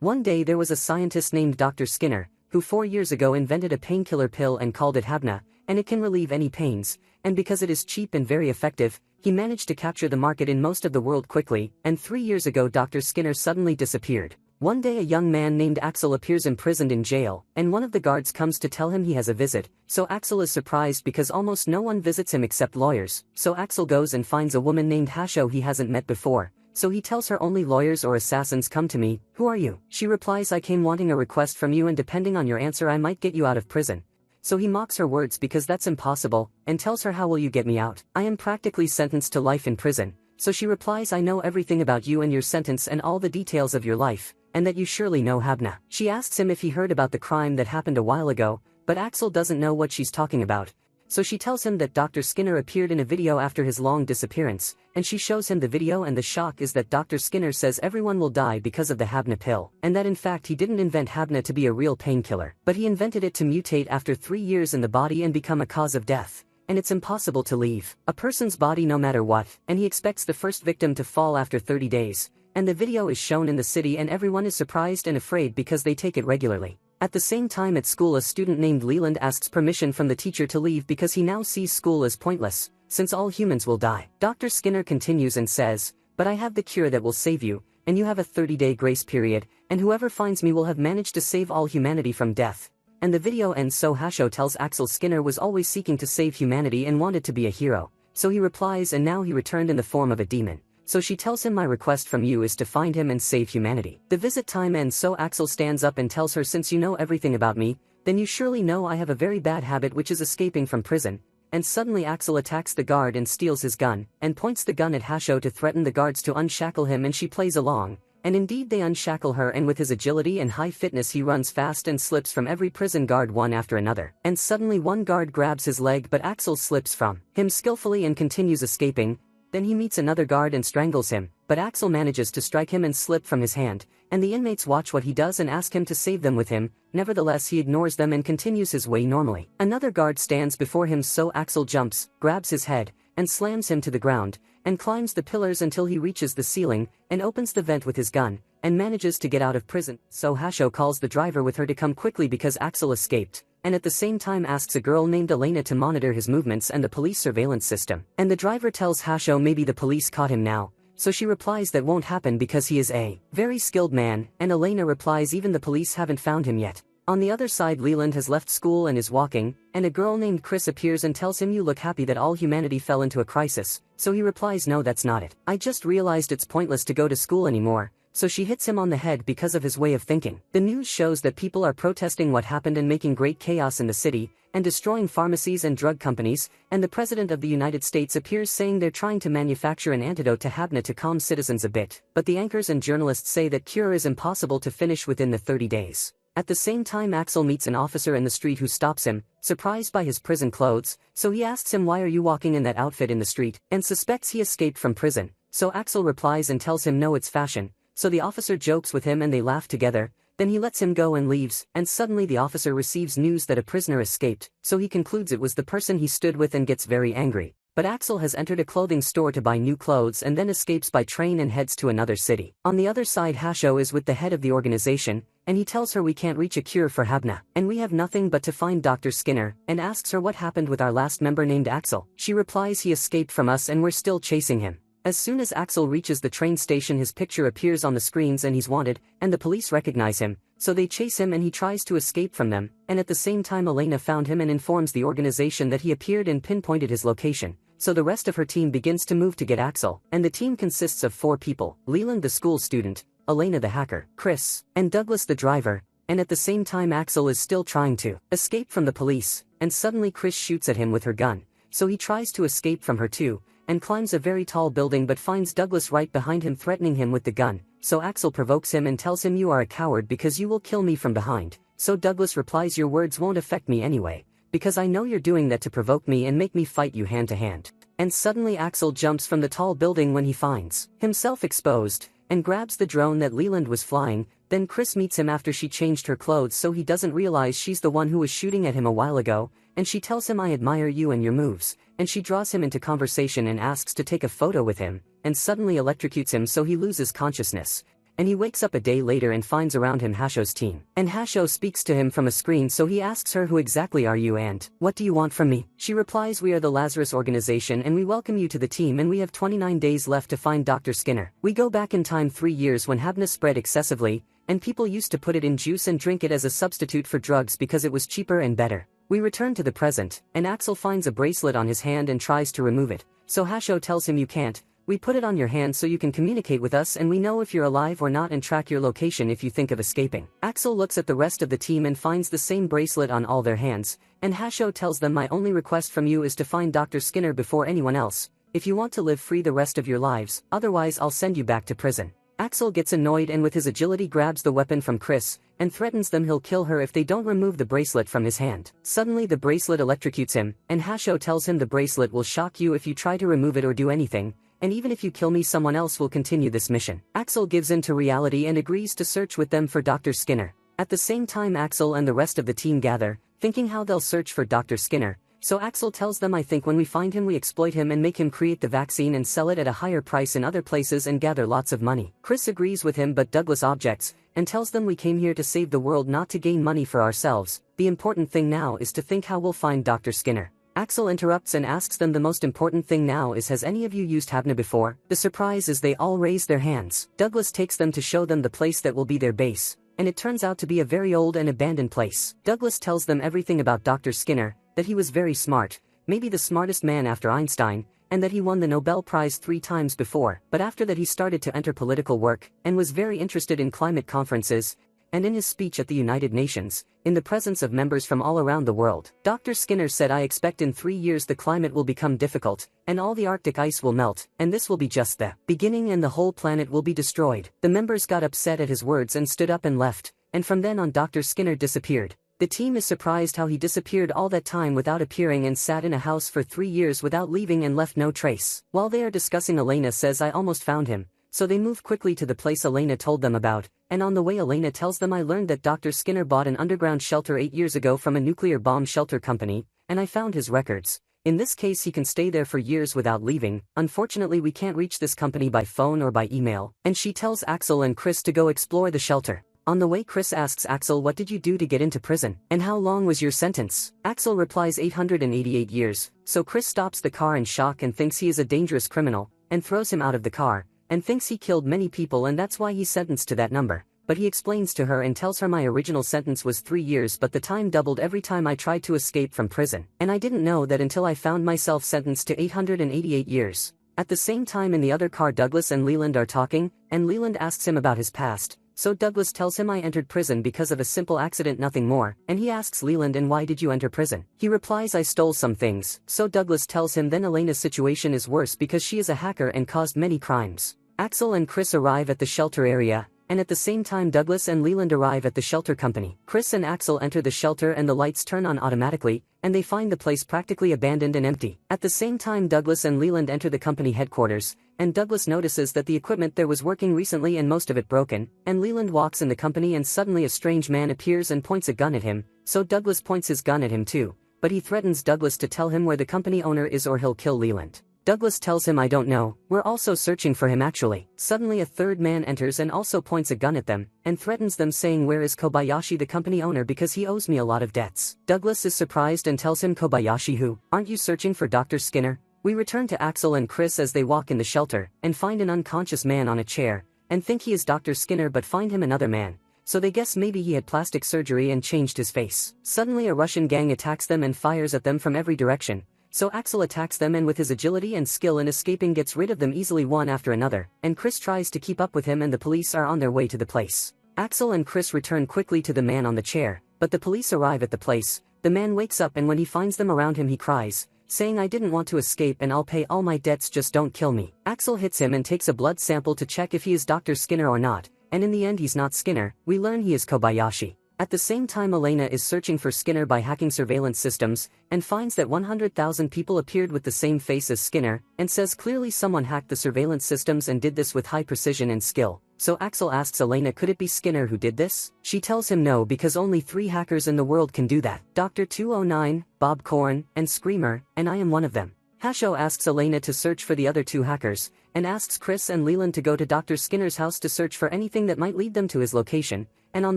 One day there was a scientist named Dr. Skinner, who 4 years ago invented a painkiller pill and called it Habna, and it can relieve any pains, and because it is cheap and very effective, he managed to capture the market in most of the world quickly, and 3 years ago Dr. Skinner suddenly disappeared. One day a young man named Axel appears imprisoned in jail, and one of the guards comes to tell him he has a visit, so Axel is surprised because almost no one visits him except lawyers, so Axel goes and finds a woman named Hasho he hasn't met before. So he tells her only lawyers or assassins come to me. Who are you? She replies, I came wanting a request from you and depending on your answer I might get you out of prison. So he mocks her words because that's impossible, and tells her how will you get me out? I am practically sentenced to life in prison. So she replies, I know everything about you and your sentence and all the details of your life, and that you surely know Habna. She asks him if he heard about the crime that happened a while ago, but Axel doesn't know what she's talking about. So she tells him that Dr. Skinner appeared in a video after his long disappearance, and she shows him the video and the shock is that Dr. Skinner says everyone will die because of the Habna pill, and that in fact he didn't invent Habna to be a real painkiller, but he invented it to mutate after 3 years in the body and become a cause of death, and it's impossible to leave a person's body no matter what, and he expects the first victim to fall after 30 days, and the video is shown in the city and everyone is surprised and afraid because they take it regularly. At the same time at school a student named Leland asks permission from the teacher to leave because he now sees school as pointless, since all humans will die. Dr. Skinner continues and says, but I have the cure that will save you, and you have a 30-day grace period, and whoever finds me will have managed to save all humanity from death. And the video ends so Hasho tells Axel Skinner was always seeking to save humanity and wanted to be a hero, so he replies and now he returned in the form of a demon. So she tells him my request from you is to find him and save humanity. The visit time ends so Axel stands up and tells her since you know everything about me, then you surely know I have a very bad habit which is escaping from prison, and suddenly Axel attacks the guard and steals his gun, and points the gun at Hasho to threaten the guards to unshackle him and she plays along, and indeed they unshackle her and with his agility and high fitness he runs fast and slips from every prison guard one after another, and suddenly one guard grabs his leg but Axel slips from him skillfully and continues escaping. Then he meets another guard and strangles him, but Axel manages to strike him and slip from his hand, and the inmates watch what he does and ask him to save them with him, nevertheless he ignores them and continues his way normally. Another guard stands before him so Axel jumps, grabs his head, and slams him to the ground, and climbs the pillars until he reaches the ceiling, and opens the vent with his gun, and manages to get out of prison, so Hasho calls the driver with her to come quickly because Axel escaped, and at the same time asks a girl named Elena to monitor his movements and the police surveillance system. And the driver tells Hasho maybe the police caught him now, so she replies that won't happen because he is a very skilled man, and Elena replies even the police haven't found him yet. On the other side Leland has left school and is walking, and a girl named Chris appears and tells him you look happy that all humanity fell into a crisis, so he replies no that's not it. I just realized it's pointless to go to school anymore. So she hits him on the head because of his way of thinking. The news shows that people are protesting what happened and making great chaos in the city, and destroying pharmacies and drug companies, and the President of the United States appears saying they're trying to manufacture an antidote to Habna to calm citizens a bit, but the anchors and journalists say that cure is impossible to finish within the 30 days. At the same time Axel meets an officer in the street who stops him, surprised by his prison clothes, so he asks him why are you walking in that outfit in the street, and suspects he escaped from prison, so Axel replies and tells him no it's fashion. So the officer jokes with him and they laugh together, then he lets him go and leaves, and suddenly the officer receives news that a prisoner escaped, so he concludes it was the person he stood with and gets very angry. But Axel has entered a clothing store to buy new clothes and then escapes by train and heads to another city. On the other side Hasho is with the head of the organization, and he tells her we can't reach a cure for Habna, and we have nothing but to find Dr. Skinner, and asks her what happened with our last member named Axel. She replies he escaped from us and we're still chasing him. As soon as Axel reaches the train station his picture appears on the screens and he's wanted, and the police recognize him, so they chase him and he tries to escape from them, and at the same time Elena found him and informs the organization that he appeared and pinpointed his location, so the rest of her team begins to move to get Axel, and the team consists of 4 people, Leland the school student, Elena the hacker, Chris, and Douglas the driver, and at the same time Axel is still trying to escape from the police, and suddenly Chris shoots at him with her gun, so he tries to escape from her too, and climbs a very tall building but finds Douglas right behind him threatening him with the gun, so Axel provokes him and tells him you are a coward because you will kill me from behind, so Douglas replies your words won't affect me anyway, because I know you're doing that to provoke me and make me fight you hand to hand. And suddenly Axel jumps from the tall building when he finds himself exposed, and grabs the drone that Leland was flying, then Chris meets him after she changed her clothes so he doesn't realize she's the one who was shooting at him a while ago, and she tells him I admire you and your moves, and she draws him into conversation and asks to take a photo with him, and suddenly electrocutes him so he loses consciousness, and he wakes up a day later and finds around him Hasho's team. And Hasho speaks to him from a screen, so he asks her, who exactly are you and what do you want from me? She replies, we are the Lazarus organization and we welcome you to the team, and we have 29 days left to find Dr. Skinner. We go back in time 3 years when Habna spread excessively, and people used to put it in juice and drink it as a substitute for drugs because it was cheaper and better. We return to the present, and Axel finds a bracelet on his hand and tries to remove it. So Hasho tells him, you can't. We put it on your hand so you can communicate with us and we know if you're alive or not and track your location if you think of escaping. Axel looks at the rest of the team and finds the same bracelet on all their hands, and Hasho tells them, my only request from you is to find Dr. Skinner before anyone else, if you want to live free the rest of your lives, otherwise I'll send you back to prison. Axel gets annoyed and with his agility grabs the weapon from Chris, and threatens them he'll kill her if they don't remove the bracelet from his hand. Suddenly the bracelet electrocutes him, and Hasho tells him the bracelet will shock you if you try to remove it or do anything, and even if you kill me someone else will continue this mission. Axel gives in to reality and agrees to search with them for Dr. Skinner. At the same time Axel and the rest of the team gather, thinking how they'll search for Dr. Skinner. So Axel tells them, I think when we find him we exploit him and make him create the vaccine and sell it at a higher price in other places and gather lots of money. Chris agrees with him, but Douglas objects, and tells them we came here to save the world, not to gain money for ourselves. The important thing now is to think how we'll find Dr. Skinner. Axel interrupts and asks them, the most important thing now is, has any of you used Habna before? The surprise is they all raise their hands. Douglas takes them to show them the place that will be their base, and it turns out to be a very old and abandoned place. Douglas tells them everything about Dr. Skinner, that he was very smart, maybe the smartest man after Einstein, and that he won the Nobel Prize 3 times before, but after that he started to enter political work, and was very interested in climate conferences, and in his speech at the United Nations, in the presence of members from all around the world, Dr. Skinner said, I expect in 3 years the climate will become difficult, and all the Arctic ice will melt, and this will be just the beginning and the whole planet will be destroyed. The members got upset at his words and stood up and left, and from then on Dr. Skinner disappeared. The team is surprised how he disappeared all that time without appearing and sat in a house for 3 years without leaving and left no trace. While they are discussing, Elena says, I almost found him. So they move quickly to the place Elena told them about, and on the way Elena tells them, I learned that Dr. Skinner bought an underground shelter 8 years ago from a nuclear bomb shelter company, and I found his records. In this case he can stay there for years without leaving. Unfortunately we can't reach this company by phone or by email, and she tells Axel and Chris to go explore the shelter. On the way Chris asks Axel, what did you do to get into prison, and how long was your sentence? Axel replies 888 years, so Chris stops the car in shock and thinks he is a dangerous criminal, and throws him out of the car, and thinks he killed many people and that's why he's sentenced to that number. But he explains to her and tells her, my original sentence was 3 years, but the time doubled every time I tried to escape from prison, and I didn't know that until I found myself sentenced to 888 years. At the same time in the other car Douglas and Leland are talking, and Leland asks him about his past. So Douglas tells him, I entered prison because of a simple accident, nothing more, and he asks Leland, and why did you enter prison? He replies, I stole some things. So Douglas tells him then Elena's situation is worse because she is a hacker and caused many crimes. Axel and Chris arrive at the shelter area, and at the same time Douglas and Leland arrive at the shelter company. Chris and Axel enter the shelter and the lights turn on automatically, and they find the place practically abandoned and empty. At the same time Douglas and Leland enter the company headquarters, and Douglas notices that the equipment there was working recently and most of it broken, and Leland walks in the company and suddenly a strange man appears and points a gun at him, so Douglas points his gun at him too, but he threatens Douglas to tell him where the company owner is or he'll kill Leland. Douglas tells him, I don't know, we're also searching for him actually. Suddenly a third man enters and also points a gun at them, and threatens them saying, where is Kobayashi the company owner, because he owes me a lot of debts. Douglas is surprised and tells him, Kobayashi who? Aren't you searching for Dr. Skinner? We return to Axel and Chris as they walk in the shelter, and find an unconscious man on a chair, and think he is Dr. Skinner but find him another man. So they guess maybe he had plastic surgery and changed his face. Suddenly a Russian gang attacks them and fires at them from every direction. So Axel attacks them and with his agility and skill in escaping gets rid of them easily one after another, and Chris tries to keep up with him and the police are on their way to the place. Axel and Chris return quickly to the man on the chair, but the police arrive at the place. The man wakes up and when he finds them around him he cries, saying, I didn't want to escape and I'll pay all my debts, just don't kill me. Axel hits him and takes a blood sample to check if he is Dr. Skinner or not, and in the end he's not Skinner. We learn he is Kobayashi. At the same time Elena is searching for Skinner by hacking surveillance systems, and finds that 100,000 people appeared with the same face as Skinner, and says clearly someone hacked the surveillance systems and did this with high precision and skill. So Axel asks Elena, could it be Skinner who did this? She tells him no, because only 3 hackers in the world can do that. Dr. 209, Bob Corn, and Screamer, and I am one of them. Hasho asks Elena to search for the other two hackers, and asks Chris and Leland to go to Dr. Skinner's house to search for anything that might lead them to his location, and on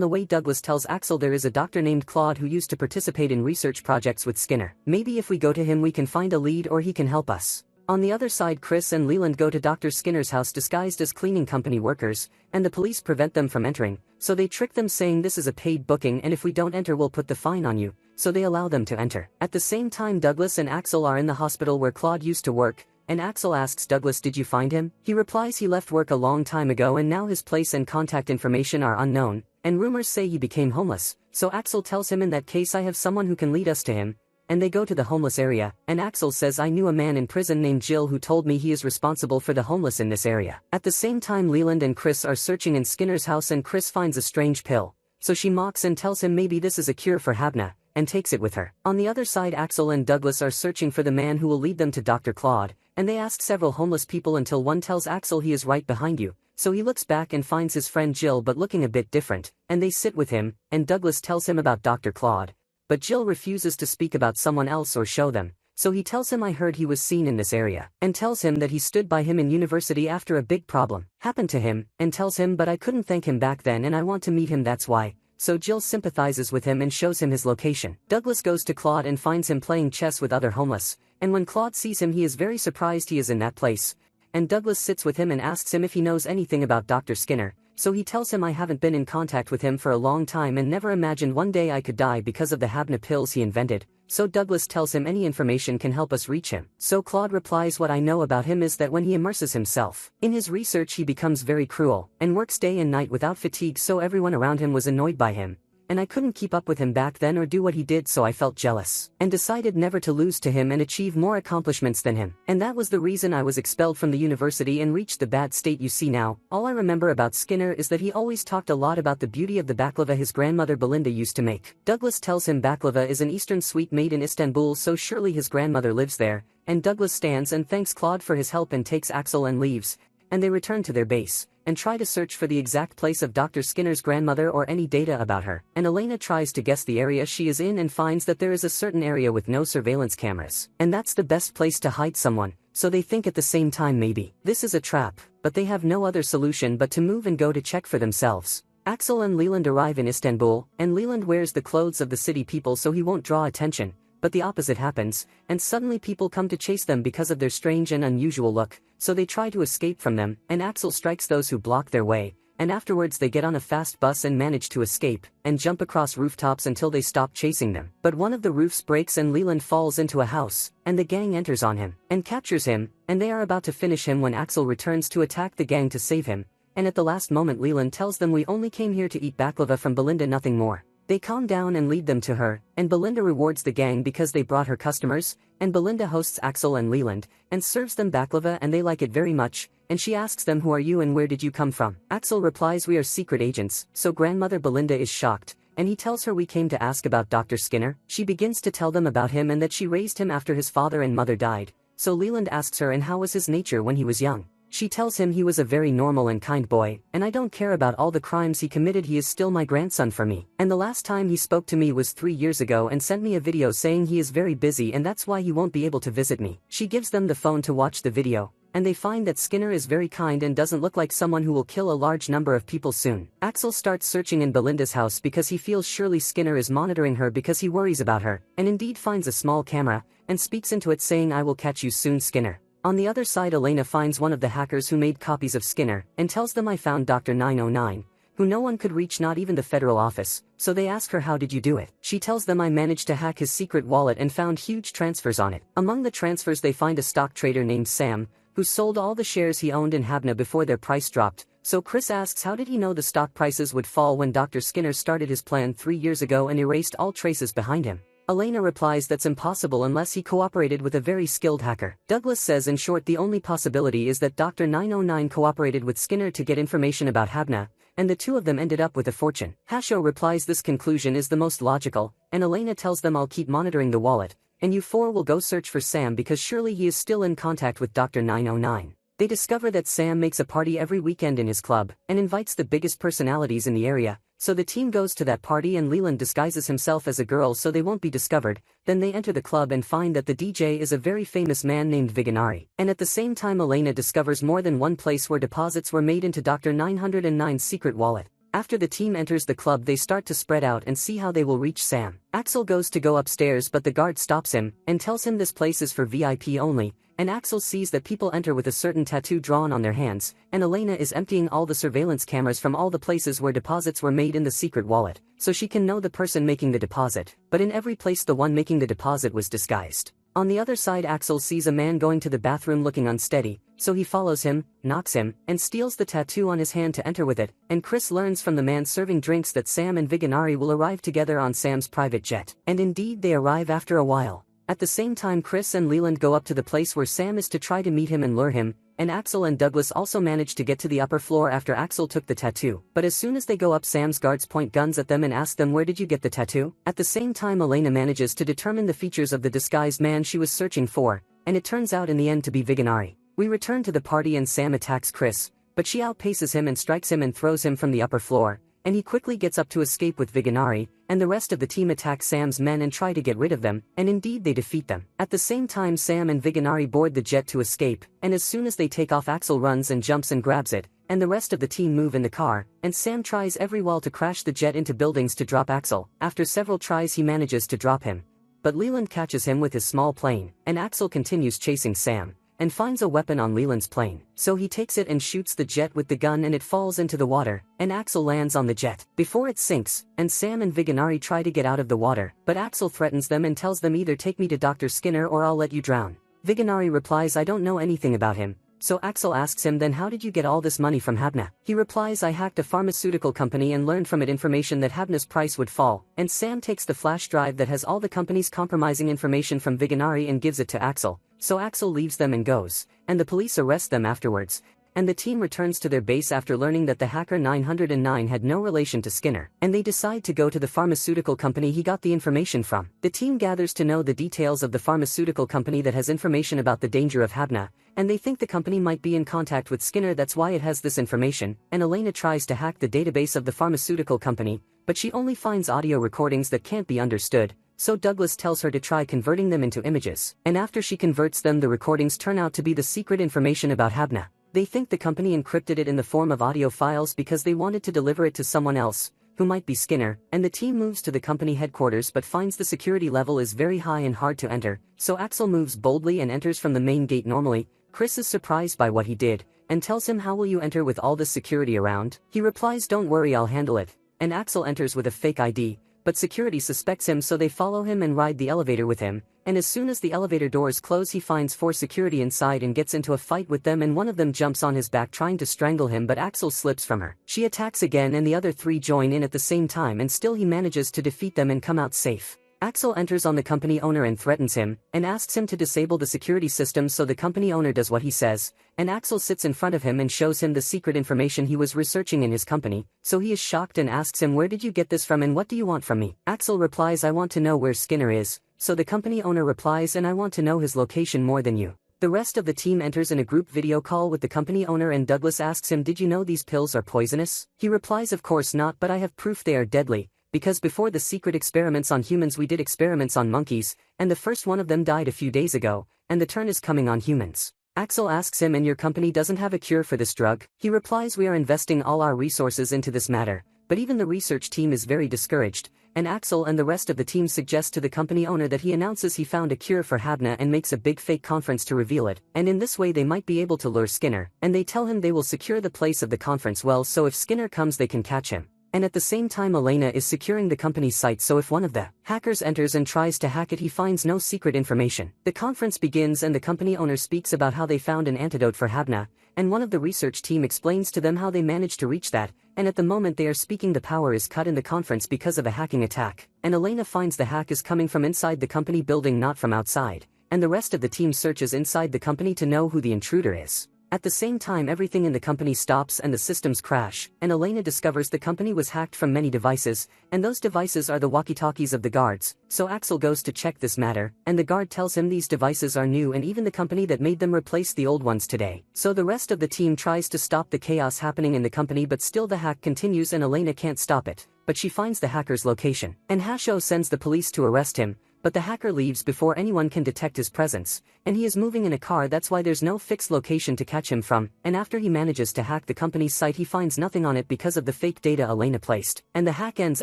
the way Douglas tells Axel there is a doctor named Claude who used to participate in research projects with Skinner. Maybe if we go to him we can find a lead or he can help us. On the other side Chris and Leland go to Dr. Skinner's house disguised as cleaning company workers, and the police prevent them from entering, so they trick them saying this is a paid booking and if we don't enter we'll put the fine on you, so they allow them to enter. At the same time Douglas and Axel are in the hospital where Claude used to work, and Axel asks Douglas, did you find him? He replies he left work a long time ago and now his place and contact information are unknown, and rumors say he became homeless, so Axel tells him in that case I have someone who can lead us to him. And they go to the homeless area, and Axel says I knew a man in prison named Jill who told me he is responsible for the homeless in this area. At the same time Leland and Chris are searching in Skinner's house and Chris finds a strange pill, so she mocks and tells him maybe this is a cure for Habna, and takes it with her. On the other side Axel and Douglas are searching for the man who will lead them to Dr. Claude, and they ask several homeless people until one tells Axel he is right behind you, so he looks back and finds his friend Jill but looking a bit different, and they sit with him, and Douglas tells him about Dr. Claude. But Jill refuses to speak about someone else or show them, so he tells him I heard he was seen in this area, and tells him that he stood by him in university after a big problem happened to him, and tells him but I couldn't thank him back then and I want to meet him that's why, so Jill sympathizes with him and shows him his location. Douglas goes to Claude and finds him playing chess with other homeless, and when Claude sees him he is very surprised he is in that place, and Douglas sits with him and asks him if he knows anything about Dr. Skinner. So he tells him I haven't been in contact with him for a long time and never imagined one day I could die because of the Habna pills he invented, so Douglas tells him any information can help us reach him. So Claude replies what I know about him is that when he immerses himself in his research he becomes very cruel, and works day and night without fatigue so everyone around him was annoyed by him. And I couldn't keep up with him back then or do what he did so I felt jealous, and decided never to lose to him and achieve more accomplishments than him. And that was the reason I was expelled from the university and reached the bad state you see now. All I remember about Skinner is that he always talked a lot about the beauty of the baklava his grandmother Belinda used to make. Douglas tells him baklava is an eastern sweet made in Istanbul so surely his grandmother lives there, and Douglas stands and thanks Claude for his help and takes Axel and leaves, and they return to their base and try to search for the exact place of Dr. Skinner's grandmother or any data about her. And Elena tries to guess the area she is in and finds that there is a certain area with no surveillance cameras, and that's the best place to hide someone, so they think at the same time maybe this is a trap, but they have no other solution but to move and go to check for themselves. Axel and Leland arrive in Istanbul, and Leland wears the clothes of the city people so he won't draw attention. But the opposite happens, and suddenly people come to chase them because of their strange and unusual look, so they try to escape from them, and Axel strikes those who block their way, and afterwards they get on a fast bus and manage to escape, and jump across rooftops until they stop chasing them. But one of the roofs breaks and Leland falls into a house, and the gang enters on him, and captures him, and they are about to finish him when Axel returns to attack the gang to save him, and at the last moment Leland tells them we only came here to eat baklava from Belinda nothing more. They calm down and lead them to her, and Belinda rewards the gang because they brought her customers, and Belinda hosts Axel and Leland, and serves them baklava and they like it very much, and she asks them who are you and where did you come from? Axel replies we are secret agents, so grandmother Belinda is shocked, and he tells her we came to ask about Dr. Skinner. She begins to tell them about him and that she raised him after his father and mother died, so Leland asks her and how was his nature when he was young. She tells him he was a very normal and kind boy, and I don't care about all the crimes he committed he is still my grandson for me. And the last time he spoke to me was 3 years ago and sent me a video saying he is very busy and that's why he won't be able to visit me. She gives them the phone to watch the video, and they find that Skinner is very kind and doesn't look like someone who will kill a large number of people soon. Axel starts searching in Belinda's house because he feels surely Skinner is monitoring her because he worries about her, and indeed finds a small camera, and speaks into it saying I will catch you soon Skinner. On the other side Elena finds one of the hackers who made copies of Skinner, and tells them I found Dr. 909, who no one could reach not even the federal office, so they ask her how did you do it? She tells them I managed to hack his secret wallet and found huge transfers on it. Among the transfers they find a stock trader named Sam, who sold all the shares he owned in Habna before their price dropped, so Chris asks how did he know the stock prices would fall when Dr. Skinner started his plan 3 years ago and erased all traces behind him. Elena replies that's impossible unless he cooperated with a very skilled hacker. Douglas says in short the only possibility is that Dr. 909 cooperated with Skinner to get information about Habna, and the two of them ended up with a fortune. Hasho replies this conclusion is the most logical, and Elena tells them I'll keep monitoring the wallet, and you four will go search for Sam because surely he is still in contact with Dr. 909. They discover that Sam makes a party every weekend in his club, and invites the biggest personalities in the area, So the team goes to that party and Leland disguises himself as a girl so they won't be discovered. Then they enter the club and find that the DJ is a very famous man named Viganari. And at the same time Elena discovers more than one place where deposits were made into Dr. 909's secret wallet. After the team enters the club they start to spread out and see how they will reach Sam. Axel goes to go upstairs but the guard stops him and tells him this place is for VIP only, and Axel sees that people enter with a certain tattoo drawn on their hands, and Elena is emptying all the surveillance cameras from all the places where deposits were made in the secret wallet, so she can know the person making the deposit, but in every place the one making the deposit was disguised. On the other side Axel sees a man going to the bathroom looking unsteady, so he follows him, knocks him, and steals the tattoo on his hand to enter with it, and Chris learns from the man serving drinks that Sam and Viganari will arrive together on Sam's private jet. And indeed they arrive after a while. At the same time Chris and Leland go up to the place where Sam is to try to meet him and lure him, and Axel and Douglas also manage to get to the upper floor after Axel took the tattoo. But as soon as they go up Sam's guards point guns at them and ask them where did you get the tattoo? At the same time Elena manages to determine the features of the disguised man she was searching for, and it turns out in the end to be Viganari. We return to the party and Sam attacks Chris, but she outpaces him and strikes him and throws him from the upper floor, and he quickly gets up to escape with Viganari, and the rest of the team attack Sam's men and try to get rid of them, and indeed they defeat them. At the same time Sam and Viganari board the jet to escape, and as soon as they take off Axel runs and jumps and grabs it, and the rest of the team move in the car, and Sam tries every while to crash the jet into buildings to drop Axel. After several tries he manages to drop him, but Leland catches him with his small plane, and Axel continues chasing Sam, and finds a weapon on Leland's plane. So he takes it and shoots the jet with the gun and it falls into the water, and Axel lands on the jet before it sinks, and Sam and Viganari try to get out of the water, but Axel threatens them and tells them either take me to Dr. Skinner or I'll let you drown. Viganari replies I don't know anything about him. So Axel asks him then how did you get all this money from Habna? He replies I hacked a pharmaceutical company and learned from it information that Habna's price would fall, and Sam takes the flash drive that has all the company's compromising information from Viganari and gives it to Axel. So Axel leaves them and goes, and the police arrest them afterwards, and the team returns to their base after learning that the hacker 909 had no relation to Skinner, and they decide to go to the pharmaceutical company he got the information from. The team gathers to know the details of the pharmaceutical company that has information about the danger of Habna, and they think the company might be in contact with Skinner, that's why it has this information, and Elena tries to hack the database of the pharmaceutical company, but she only finds audio recordings that can't be understood. So Douglas tells her to try converting them into images, and after she converts them the recordings turn out to be the secret information about Habna. They think the company encrypted it in the form of audio files because they wanted to deliver it to someone else, who might be Skinner, and the team moves to the company headquarters but finds the security level is very high and hard to enter, so Axel moves boldly and enters from the main gate normally. Chris is surprised by what he did, and tells him how will you enter with all this security around? He replies don't worry I'll handle it, and Axel enters with a fake ID. But security suspects him so they follow him and ride the elevator with him, and as soon as the elevator doors close he finds 4 security inside and gets into a fight with them, and one of them jumps on his back trying to strangle him but Axel slips from her. She attacks again and the other 3 join in at the same time and still he manages to defeat them and come out safe. Axel enters on the company owner and threatens him, and asks him to disable the security system, so the company owner does what he says, and Axel sits in front of him and shows him the secret information he was researching in his company, so he is shocked and asks him where did you get this from and what do you want from me? Axel replies I want to know where Skinner is, so the company owner replies and I want to know his location more than you. The rest of the team enters in a group video call with the company owner and Douglas asks him did you know these pills are poisonous? He replies of course not, but I have proof they are deadly. Because before the secret experiments on humans we did experiments on monkeys, and the first one of them died a few days ago, and the turn is coming on humans. Axel asks him and your company doesn't have a cure for this drug? He replies we are investing all our resources into this matter, but even the research team is very discouraged, and Axel and the rest of the team suggest to the company owner that he announces he found a cure for Habna and makes a big fake conference to reveal it, and in this way they might be able to lure Skinner, and they tell him they will secure the place of the conference well so if Skinner comes they can catch him. And at the same time Elena is securing the company's site so if one of the hackers enters and tries to hack it he finds no secret information. The conference begins and the company owner speaks about how they found an antidote for Habna, and one of the research team explains to them how they managed to reach that, and at the moment they are speaking the power is cut in the conference because of a hacking attack, and Elena finds the hack is coming from inside the company building not from outside, and the rest of the team searches inside the company to know who the intruder is. At the same time everything in the company stops and the systems crash, and Elena discovers the company was hacked from many devices, and those devices are the walkie-talkies of the guards, so Axel goes to check this matter, and the guard tells him these devices are new and even the company that made them replace the old ones today. So the rest of the team tries to stop the chaos happening in the company, but still the hack continues and Elena can't stop it, but she finds the hacker's location, and Hasho sends the police to arrest him, but the hacker leaves before anyone can detect his presence, and he is moving in a car, that's why there's no fixed location to catch him from, and after he manages to hack the company's site he finds nothing on it because of the fake data Elena placed, and the hack ends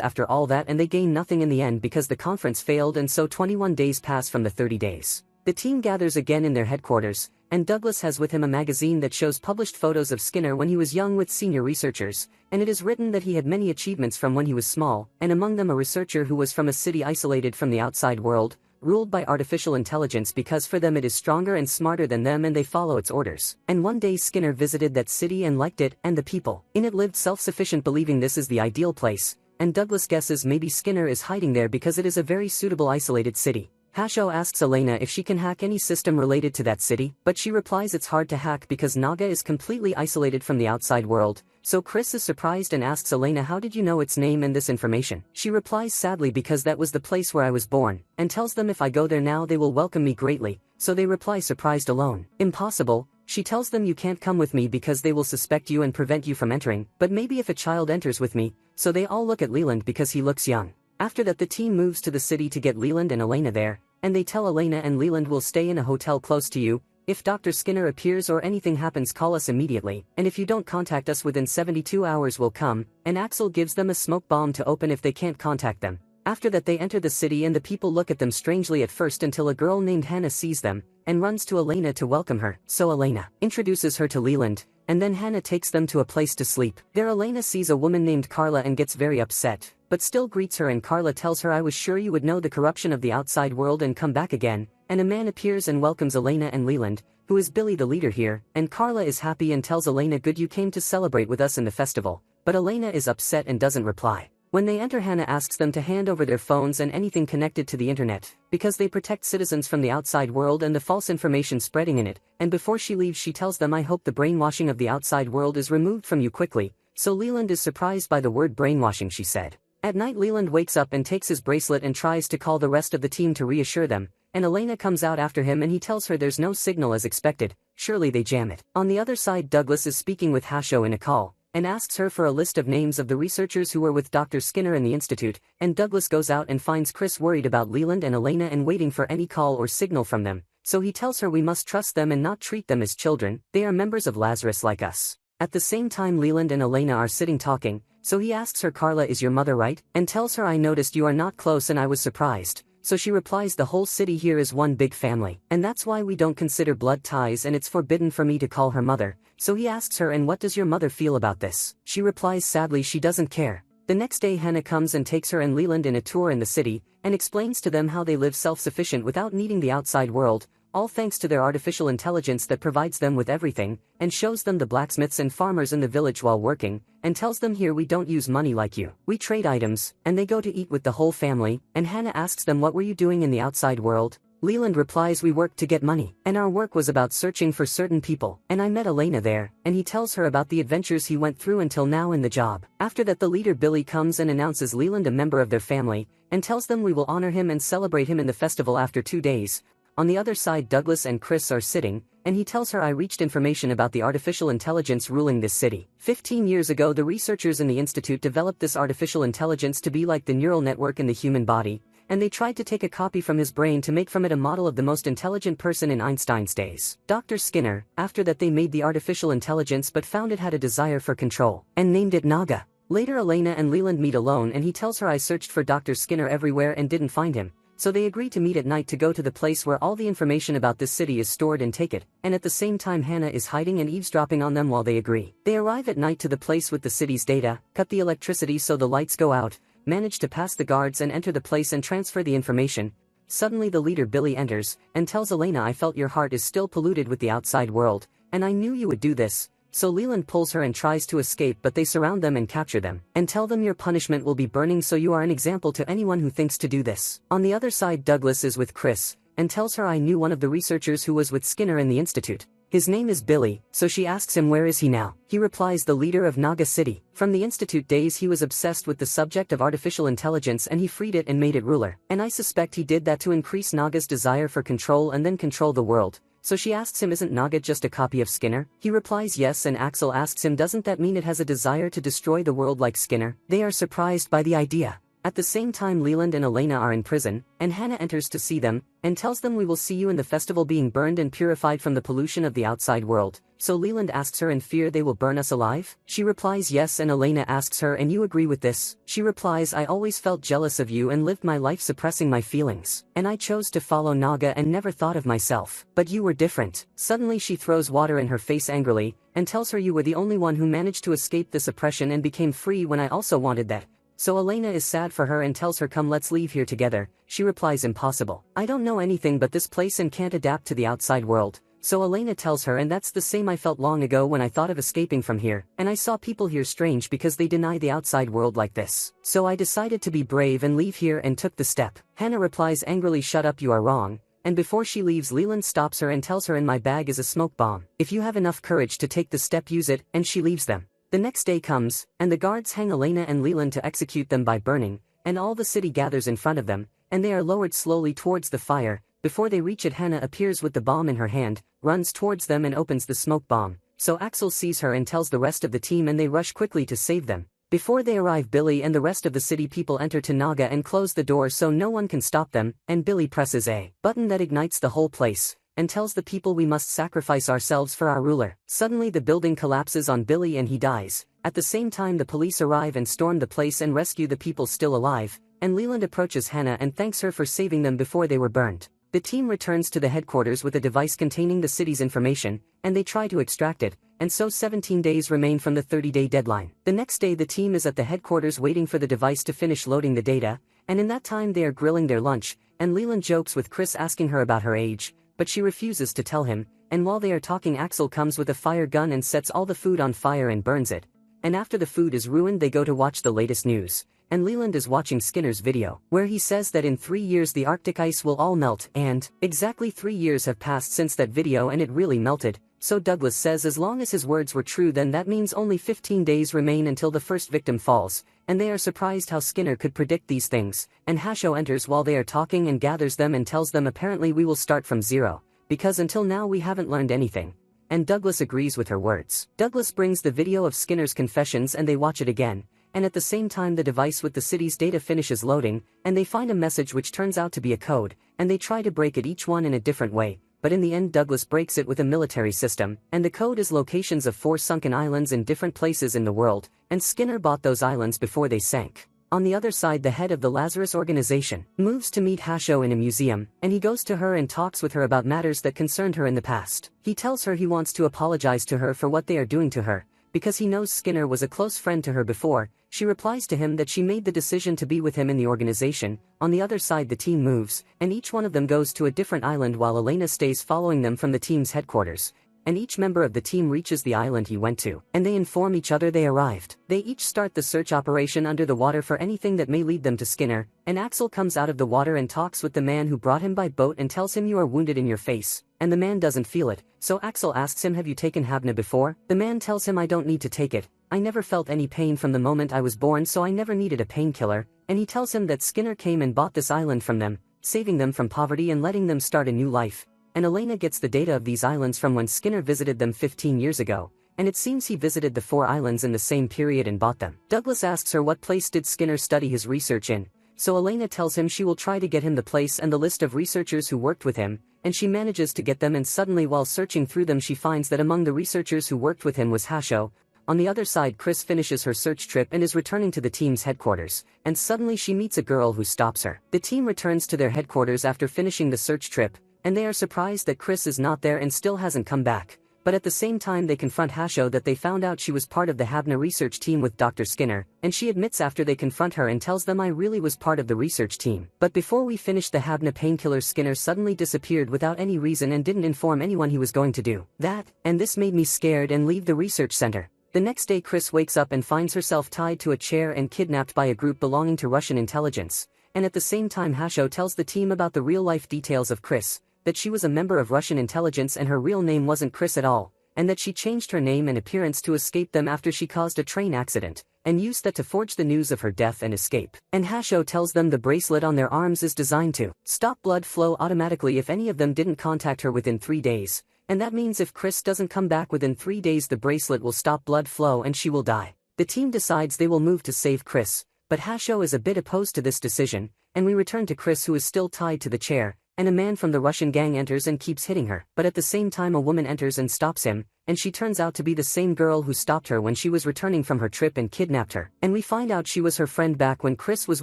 after all that and they gain nothing in the end because the conference failed, and so 21 days pass from the 30 days. The team gathers again in their headquarters, and Douglas has with him a magazine that shows published photos of Skinner when he was young with senior researchers, and it is written that he had many achievements from when he was small, and among them a researcher who was from a city isolated from the outside world, ruled by artificial intelligence because for them it is stronger and smarter than them and they follow its orders. And one day Skinner visited that city and liked it, and the people in it lived self-sufficient, believing this is the ideal place, and Douglas guesses maybe Skinner is hiding there because it is a very suitable isolated city. Hasho asks Elena if she can hack any system related to that city, but she replies it's hard to hack because Naga is completely isolated from the outside world. So Chris is surprised and asks Elena, how did you know its name and this information? She replies sadly because that was the place where I was born, and tells them if I go there now they will welcome me greatly, so they reply surprised alone. Impossible. She tells them you can't come with me because they will suspect you and prevent you from entering, but maybe if a child enters with me, so they all look at Leland because he looks young. After that the team moves to the city to get Leland and Elena there, and they tell Elena and Leland will stay in a hotel close to you. If Dr. Skinner appears or anything happens call us immediately, and if you don't contact us within 72 hours we'll come, and Axel gives them a smoke bomb to open if they can't contact them. After that they enter the city and the people look at them strangely at first until a girl named Hannah sees them, and runs to Elena to welcome her, so Elena introduces her to Leland, and then Hannah takes them to a place to sleep. There Elena sees a woman named Carla and gets very upset, but still greets her, and Carla tells her I was sure you would know the corruption of the outside world and come back again, and a man appears and welcomes Elena and Leland, who is Billy the leader here, and Carla is happy and tells Elena good you came to celebrate with us in the festival, but Elena is upset and doesn't reply. When they enter Hannah asks them to hand over their phones and anything connected to the internet, because they protect citizens from the outside world and the false information spreading in it, and before she leaves she tells them I hope the brainwashing of the outside world is removed from you quickly, so Leland is surprised by the word brainwashing she said. At night Leland wakes up and takes his bracelet and tries to call the rest of the team to reassure them, and Elena comes out after him and he tells her there's no signal as expected, surely they jam it. On the other side Douglas is speaking with Hasho in a call, and asks her for a list of names of the researchers who were with Dr. Skinner in the institute, and Douglas goes out and finds Chris worried about Leland and Elena and waiting for any call or signal from them, so he tells her we must trust them and not treat them as children, they are members of Lazarus like us. At the same time Leland and Elena are sitting talking, so he asks her Carla is your mother right, and tells her I noticed you are not close and I was surprised. So she replies the whole city here is one big family, and that's why we don't consider blood ties and it's forbidden for me to call her mother, so he asks her and what does your mother feel about this? She replies sadly she doesn't care. The next day Hannah comes and takes her and Leland in a tour in the city, and explains to them how they live self-sufficient without needing the outside world, all thanks to their artificial intelligence that provides them with everything, and shows them the blacksmiths and farmers in the village while working, and tells them here we don't use money like you, we trade items, and they go to eat with the whole family, and Hannah asks them what were you doing in the outside world? Leland replies we worked to get money, and our work was about searching for certain people, and I met Elena there, and he tells her about the adventures he went through until now in the job. After that the leader Billy comes and announces Leland a member of their family, and tells them we will honor him and celebrate him in the festival after 2 days. On the other side Douglas and Chris are sitting, and he tells her I reached information about the artificial intelligence ruling this city. 15 years ago the researchers in the institute developed this artificial intelligence to be like the neural network in the human body, and they tried to take a copy from his brain to make from it a model of the most intelligent person in Einstein's days, Dr. Skinner. After that they made the artificial intelligence but found it had a desire for control, and named it Naga. Later Elena and Leland meet alone and he tells her I searched for Dr. Skinner everywhere and didn't find him. So they agree to meet at night to go to the place where all the information about this city is stored and take it, and at the same time Hannah is hiding and eavesdropping on them while they agree. They arrive at night to the place with the city's data, cut the electricity so the lights go out, manage to pass the guards and enter the place and transfer the information. Suddenly the leader Billy enters, and tells Elena I felt your heart is still polluted with the outside world, and I knew you would do this. So Leland pulls her and tries to escape but they surround them and capture them, and tell them your punishment will be burning so you are an example to anyone who thinks to do this. On the other side Douglas is with Chris, and tells her I knew one of the researchers who was with Skinner in the institute. His name is Billy, so she asks him where is he now. He replies the leader of Naga City. From the institute days he was obsessed with the subject of artificial intelligence and he freed it and made it ruler. And I suspect he did that to increase Naga's desire for control and then control the world. So she asks him, isn't Naga just a copy of Skinner? He replies yes, and Axel asks him, doesn't that mean it has a desire to destroy the world like Skinner? They are surprised by the idea. At the same time Leland and Elena are in prison, and Hannah enters to see them, and tells them we will see you in the festival being burned and purified from the pollution of the outside world. So Leland asks her in fear they will burn us alive? She replies yes, and Elena asks her, and you agree with this? She replies, I always felt jealous of you and lived my life suppressing my feelings. And I chose to follow Naga and never thought of myself. But you were different. Suddenly she throws water in her face angrily, and tells her you were the only one who managed to escape this oppression and became free when I also wanted that. So Elena is sad for her and tells her come let's leave here together. She replies impossible. I don't know anything but this place and can't adapt to the outside world. So Elena tells her, and that's the same I felt long ago when I thought of escaping from here, and I saw people here strange because they deny the outside world like this. So I decided to be brave and leave here and took the step. Hannah replies angrily, shut up, you are wrong. And before she leaves Leland stops her and tells her, in my bag is a smoke bomb. If you have enough courage to take the step, use it, and she leaves them. The next day comes, and the guards hang Elena and Leland to execute them by burning, and all the city gathers in front of them, and they are lowered slowly towards the fire. Before they reach it, Hannah appears with the bomb in her hand, runs towards them and opens the smoke bomb. So Axel sees her and tells the rest of the team, and they rush quickly to save them. Before they arrive, Billy and the rest of the city people enter to Naga and close the door so no one can stop them, and Billy presses a button that ignites the whole place, and tells the people we must sacrifice ourselves for our ruler. Suddenly the building collapses on Billy and he dies. At the same time the police arrive and storm the place and rescue the people still alive, and Leland approaches Hannah and thanks her for saving them before they were burned. The team returns to the headquarters with a device containing the city's information, and they try to extract it, and so 17 days remain from the 30-day deadline. The next day the team is at the headquarters waiting for the device to finish loading the data, and in that time they are grilling their lunch, and Leland jokes with Chris asking her about her age, but she refuses to tell him, and while they are talking Axel comes with a fire gun and sets all the food on fire and burns it. And after the food is ruined they go to watch the latest news, and Leland is watching Skinner's video, where he says that in 3 years the Arctic ice will all melt, and exactly 3 years have passed since that video and it really melted. So Douglas says as long as his words were true then that means only 15 days remain until the first victim falls, and they are surprised how Skinner could predict these things, and Hasho enters while they are talking and gathers them and tells them apparently we will start from zero, because until now we haven't learned anything. And Douglas agrees with her words. Douglas brings the video of Skinner's confessions and they watch it again, and at the same time the device with the city's data finishes loading, and they find a message which turns out to be a code, and they try to break it each one in a different way. But in the end Douglas breaks it with a military system, and the code is locations of 4 sunken islands in different places in the world, and Skinner bought those islands before they sank. On the other side the head of the Lazarus organization moves to meet Hasho in a museum, and he goes to her and talks with her about matters that concerned her in the past. He tells her he wants to apologize to her for what they are doing to her, because he knows Skinner was a close friend to her before. She replies to him that she made the decision to be with him in the organization. On the other side the team moves, and each one of them goes to a different island while Elena stays following them from the team's headquarters. And each member of the team reaches the island he went to, and they inform each other they arrived. They each start the search operation under the water for anything that may lead them to Skinner, and Axel comes out of the water and talks with the man who brought him by boat and tells him you are wounded in your face, and the man doesn't feel it, so Axel asks him have you taken Habna before? The man tells him I don't need to take it, I never felt any pain from the moment I was born so I never needed a painkiller, and he tells him that Skinner came and bought this island from them, saving them from poverty and letting them start a new life. And Elena gets the data of these islands from when Skinner visited them 15 years ago, and it seems he visited the 4 islands in the same period and bought them. Douglas asks her what place did Skinner study his research in, so Elena tells him she will try to get him the place and the list of researchers who worked with him, and she manages to get them, and suddenly while searching through them she finds that among the researchers who worked with him was Hasho. On the other side Chris finishes her search trip and is returning to the team's headquarters, and suddenly she meets a girl who stops her. The team returns to their headquarters after finishing the search trip, and they are surprised that Chris is not there and still hasn't come back. But at the same time they confront Hasho that they found out she was part of the Habna research team with Dr. Skinner, and she admits after they confront her and tells them I really was part of the research team. But before we finished the Habna painkiller, Skinner suddenly disappeared without any reason and didn't inform anyone he was going to do that, and this made me scared and leave the research center. The next day Chris wakes up and finds herself tied to a chair and kidnapped by a group belonging to Russian intelligence, and at the same time Hasho tells the team about the real-life details of Chris, that she was a member of Russian intelligence and her real name wasn't Chris at all, and that she changed her name and appearance to escape them after she caused a train accident, and used that to forge the news of her death and escape. And Hasho tells them the bracelet on their arms is designed to stop blood flow automatically if any of them didn't contact her within 3 days, and that means if Chris doesn't come back within 3 days the bracelet will stop blood flow and she will die. The team decides they will move to save Chris, but Hasho is a bit opposed to this decision, and we return to Chris who is still tied to the chair, and a man from the Russian gang enters and keeps hitting her. But at the same time a woman enters and stops him, and she turns out to be the same girl who stopped her when she was returning from her trip and kidnapped her. And we find out she was her friend back when Chris was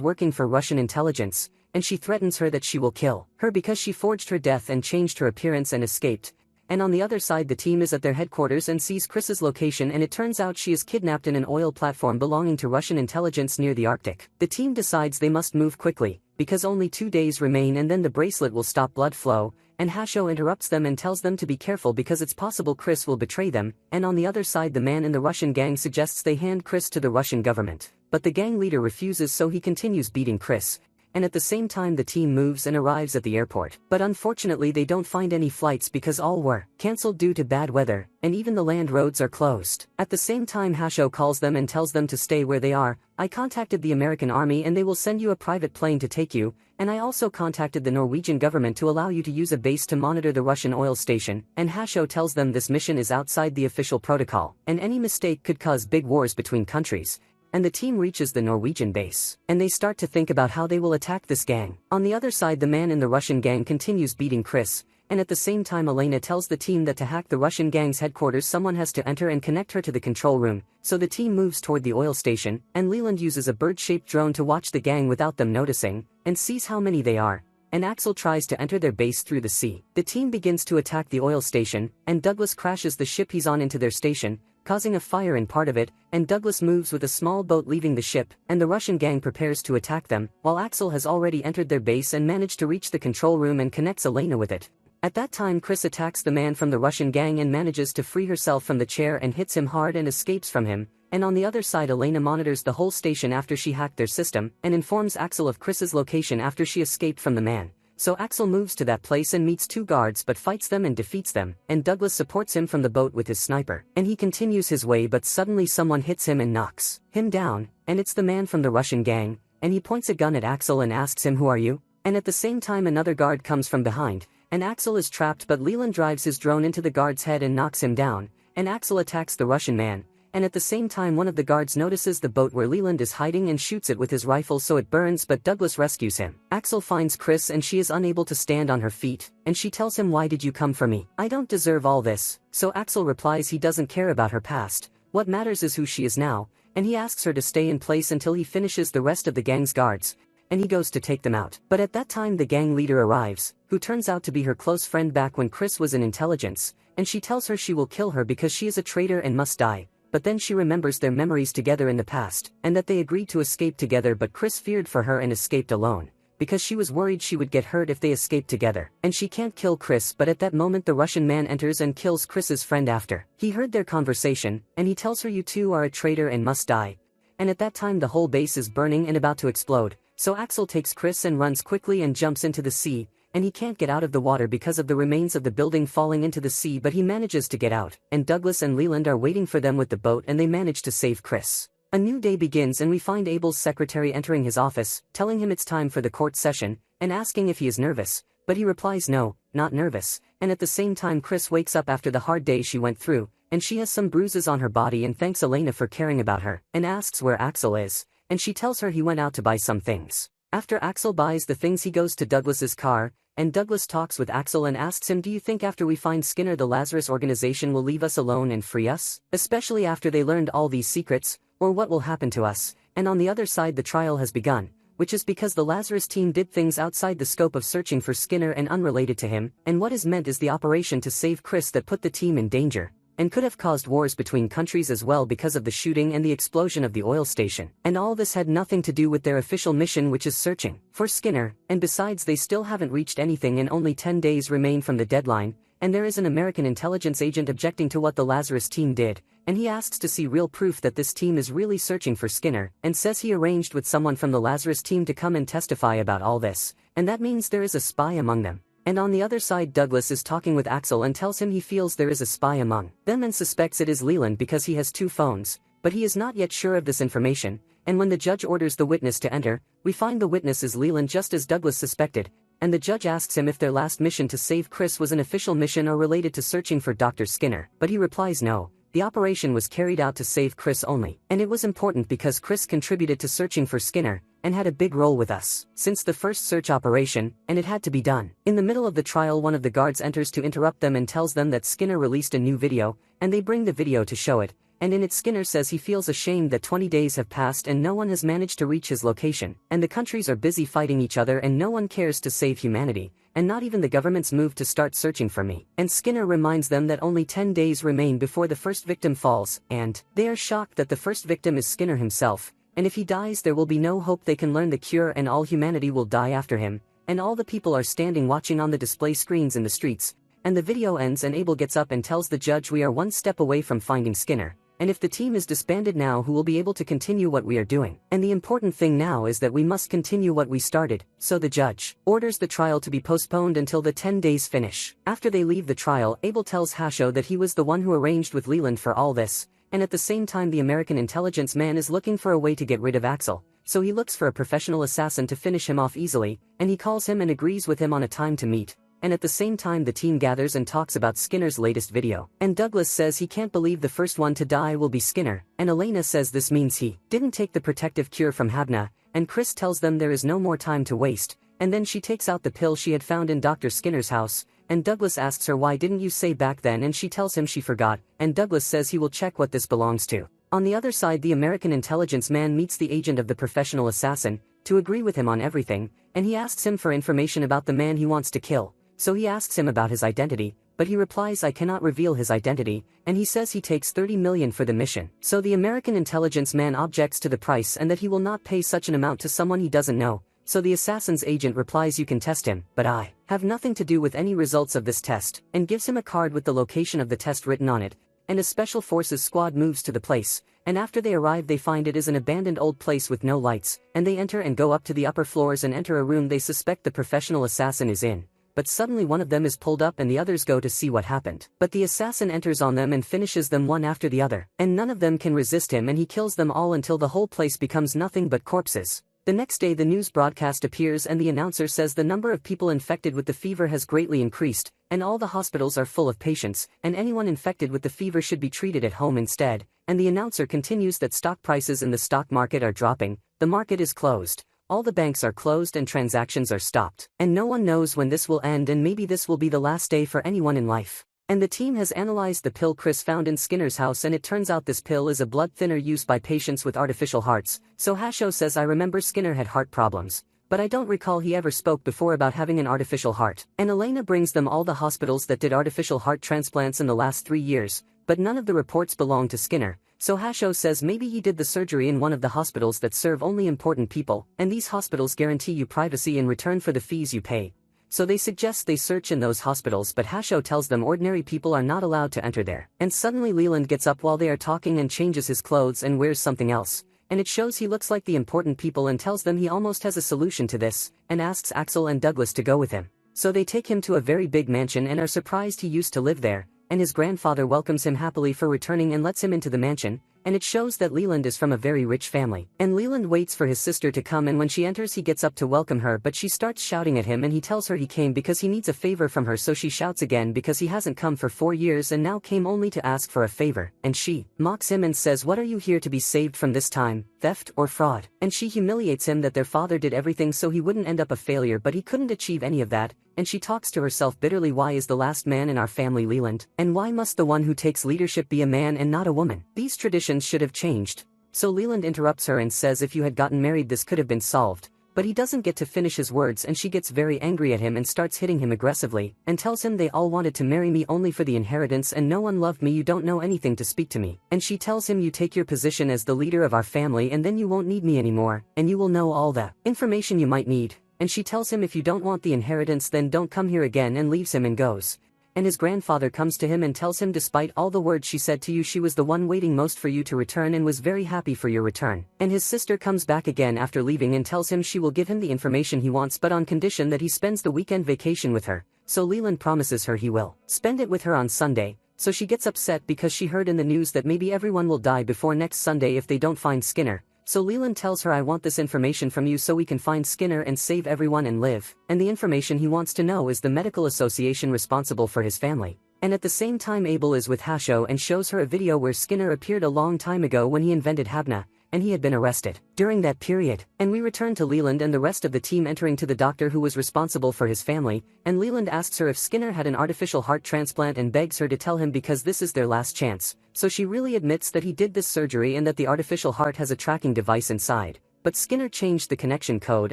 working for Russian intelligence, and she threatens her that she will kill her because she forged her death and changed her appearance and escaped. And on the other side the team is at their headquarters and sees Chris's location, and it turns out she is kidnapped in an oil platform belonging to Russian intelligence near the Arctic. The team decides they must move quickly, because only 2 days remain and then the bracelet will stop blood flow, and Hasho interrupts them and tells them to be careful because it's possible Chris will betray them, and on the other side the man in the Russian gang suggests they hand Chris to the Russian government. But the gang leader refuses, so he continues beating Chris. And at the same time the team moves and arrives at the airport. But unfortunately they don't find any flights because all were cancelled due to bad weather, and even the land roads are closed. At the same time Hasho calls them and tells them to stay where they are. I contacted the American army and they will send you a private plane to take you, and I also contacted the Norwegian government to allow you to use a base to monitor the Russian oil station, and Hasho tells them this mission is outside the official protocol, and any mistake could cause big wars between countries. And the team reaches the Norwegian base, and they start to think about how they will attack this gang. On the other side the man in the Russian gang continues beating Chris, and at the same time Elena tells the team that to hack the Russian gang's headquarters someone has to enter and connect her to the control room, so the team moves toward the oil station, and Leland uses a bird-shaped drone to watch the gang without them noticing, and sees how many they are. And Axel tries to enter their base through the sea. The team begins to attack the oil station, and Douglas crashes the ship he's on into their station, causing a fire in part of it, and Douglas moves with a small boat leaving the ship, and the Russian gang prepares to attack them, while Axel has already entered their base and managed to reach the control room and connects Elena with it. At that time Chris attacks the man from the Russian gang and manages to free herself from the chair and hits him hard and escapes from him, and on the other side Elena monitors the whole station after she hacked their system, and informs Axel of Chris's location after she escaped from the man. So Axel moves to that place and meets 2 guards but fights them and defeats them, and Douglas supports him from the boat with his sniper. And he continues his way, but suddenly someone hits him and knocks him down, and it's the man from the Russian gang, and he points a gun at Axel and asks him, "Who are you?" And at the same time another guard comes from behind, and Axel is trapped, but Leland drives his drone into the guard's head and knocks him down, and Axel attacks the Russian man. And at the same time one of the guards notices the boat where Leland is hiding and shoots it with his rifle so it burns, but Douglas rescues him. Axel finds Chris and she is unable to stand on her feet, and she tells him, "Why did you come for me? I don't deserve all this." So Axel replies he doesn't care about her past, what matters is who she is now, and he asks her to stay in place until he finishes the rest of the gang's guards, and he goes to take them out. But at that time the gang leader arrives, who turns out to be her close friend back when Chris was in intelligence, and she tells her she will kill her because she is a traitor and must die. But then she remembers their memories together in the past, and that they agreed to escape together, but Chris feared for her and escaped alone, because she was worried she would get hurt if they escaped together. And she can't kill Chris, but at that moment the Russian man enters and kills Chris's friend after he heard their conversation, and he tells her, "You two are a traitor and must die." And at that time the whole base is burning and about to explode, so Axel takes Chris and runs quickly and jumps into the sea, and he can't get out of the water because of the remains of the building falling into the sea, but he manages to get out, and Douglas and Leland are waiting for them with the boat and they manage to save Chris. A new day begins and we find Abel's secretary entering his office, telling him it's time for the court session, and asking if he is nervous, but he replies no, not nervous, and at the same time Chris wakes up after the hard day she went through, and she has some bruises on her body and thanks Elena for caring about her, and asks where Axel is, and she tells her he went out to buy some things. After Axel buys the things he goes to Douglas's car, and Douglas talks with Axel and asks him, "Do you think after we find Skinner the Lazarus organization will leave us alone and free us? Especially after they learned all these secrets, or what will happen to us?" And on the other side the trial has begun, which is because the Lazarus team did things outside the scope of searching for Skinner and unrelated to him, and what is meant is the operation to save Chris that put the team in danger, and could have caused wars between countries as well because of the shooting and the explosion of the oil station. And all this had nothing to do with their official mission, which is searching for Skinner, and besides they still haven't reached anything and only 10 days remain from the deadline, and there is an American intelligence agent objecting to what the Lazarus team did, and he asks to see real proof that this team is really searching for Skinner, and says he arranged with someone from the Lazarus team to come and testify about all this, and that means there is a spy among them. And on the other side Douglas is talking with Axel and tells him he feels there is a spy among them and suspects it is Leland because he has 2 phones, but he is not yet sure of this information, and when the judge orders the witness to enter, we find the witness is Leland just as Douglas suspected, and the judge asks him if their last mission to save Chris was an official mission or related to searching for Dr. Skinner, but he replies no. The operation was carried out to save Chris only, and it was important because Chris contributed to searching for Skinner, and had a big role with us since the first search operation, and it had to be done. In the middle of the trial one of the guards enters to interrupt them and tells them that Skinner released a new video, and they bring the video to show it, and in it Skinner says he feels ashamed that 20 days have passed and no one has managed to reach his location, and the countries are busy fighting each other and no one cares to save humanity, and not even the government's move to start searching for me. And Skinner reminds them that only 10 days remain before the first victim falls, and they are shocked that the first victim is Skinner himself, and if he dies there will be no hope they can learn the cure and all humanity will die after him, and all the people are standing watching on the display screens in the streets, and the video ends and Abel gets up and tells the judge we are one step away from finding Skinner. And if the team is disbanded now who will be able to continue what we are doing? And the important thing now is that we must continue what we started, so the judge orders the trial to be postponed until the 10 days finish. After they leave the trial, Abel tells Hasho that he was the one who arranged with Leland for all this, and at the same time the American intelligence man is looking for a way to get rid of Axel, so he looks for a professional assassin to finish him off easily, and he calls him and agrees with him on a time to meet. And at the same time the team gathers and talks about Skinner's latest video, and Douglas says he can't believe the first one to die will be Skinner, and Elena says this means he didn't take the protective cure from Habna, and Chris tells them there is no more time to waste, and then she takes out the pill she had found in Dr. Skinner's house, and Douglas asks her why didn't you say back then, and she tells him she forgot, and Douglas says he will check what this belongs to. On the other side the American intelligence man meets the agent of the professional assassin, to agree with him on everything, and he asks him for information about the man he wants to kill. So he asks him about his identity, but he replies I cannot reveal his identity, and he says he takes 30 million for the mission. So the American intelligence man objects to the price and that he will not pay such an amount to someone he doesn't know, so the assassin's agent replies you can test him, but I have nothing to do with any results of this test, and gives him a card with the location of the test written on it, and a special forces squad moves to the place, and after they arrive they find it is an abandoned old place with no lights, and they enter and go up to the upper floors and enter a room they suspect the professional assassin is in. But suddenly one of them is pulled up and the others go to see what happened. But the assassin enters on them and finishes them one after the other, and none of them can resist him and he kills them all until the whole place becomes nothing but corpses. The next day the news broadcast appears and the announcer says the number of people infected with the fever has greatly increased, and all the hospitals are full of patients, and anyone infected with the fever should be treated at home instead, and the announcer continues that stock prices in the stock market are dropping, the market is closed. All the banks are closed and transactions are stopped, and no one knows when this will end and maybe this will be the last day for anyone in life. And the team has analyzed the pill Chris found in Skinner's house and it turns out this pill is a blood thinner used by patients with artificial hearts, so Hasho says I remember Skinner had heart problems, but I don't recall he ever spoke before about having an artificial heart. And Elena brings them all the hospitals that did artificial heart transplants in the last 3 years, but none of the reports belong to Skinner. So Hasho says maybe he did the surgery in one of the hospitals that serve only important people, and these hospitals guarantee you privacy in return for the fees you pay. So they suggest they search in those hospitals, but Hasho tells them ordinary people are not allowed to enter there. And suddenly Leland gets up while they are talking and changes his clothes and wears something else, and it shows he looks like the important people and tells them he almost has a solution to this, and asks Axel and Douglas to go with him. So they take him to a very big mansion and are surprised he used to live there, and his grandfather welcomes him happily for returning and lets him into the mansion, and it shows that Leland is from a very rich family. And Leland waits for his sister to come and when she enters he gets up to welcome her but she starts shouting at him and he tells her he came because he needs a favor from her, so she shouts again because he hasn't come for 4 years and now came only to ask for a favor, and she mocks him and says what are you here to be saved from this time, theft or fraud? And she humiliates him that their father did everything so he wouldn't end up a failure but he couldn't achieve any of that, and she talks to herself bitterly why is the last man in our family Leland, and why must the one who takes leadership be a man and not a woman? These traditions should have changed. So Leland interrupts her and says if you had gotten married this could have been solved, but he doesn't get to finish his words and she gets very angry at him and starts hitting him aggressively, and tells him they all wanted to marry me only for the inheritance and no one loved me, you don't know anything to speak to me, and she tells him you take your position as the leader of our family and then you won't need me anymore, and you will know all the information you might need. And she tells him if you don't want the inheritance then don't come here again and leaves him and goes. and his grandfather comes to him and tells him despite all the words she said to you she was the one waiting most for you to return and was very happy for your return. And his sister comes back again after leaving and tells him she will give him the information he wants but on condition that he spends the weekend vacation with her, so Leland promises her he will spend it with her on Sunday. So she gets upset because she heard in the news that maybe everyone will die before next Sunday if they don't find Skinner. So Leland tells her I want this information from you so we can find Skinner and save everyone and live, and the information he wants to know is the medical association responsible for his family. And at the same time Abel is with Hasho and shows her a video where Skinner appeared a long time ago when he invented Habna, and he had been arrested during that period. And we return to Leland and the rest of the team entering to the doctor who was responsible for his family, and Leland asks her if Skinner had an artificial heart transplant and begs her to tell him because this is their last chance. So she really admits that he did this surgery and that the artificial heart has a tracking device inside. But Skinner changed the connection code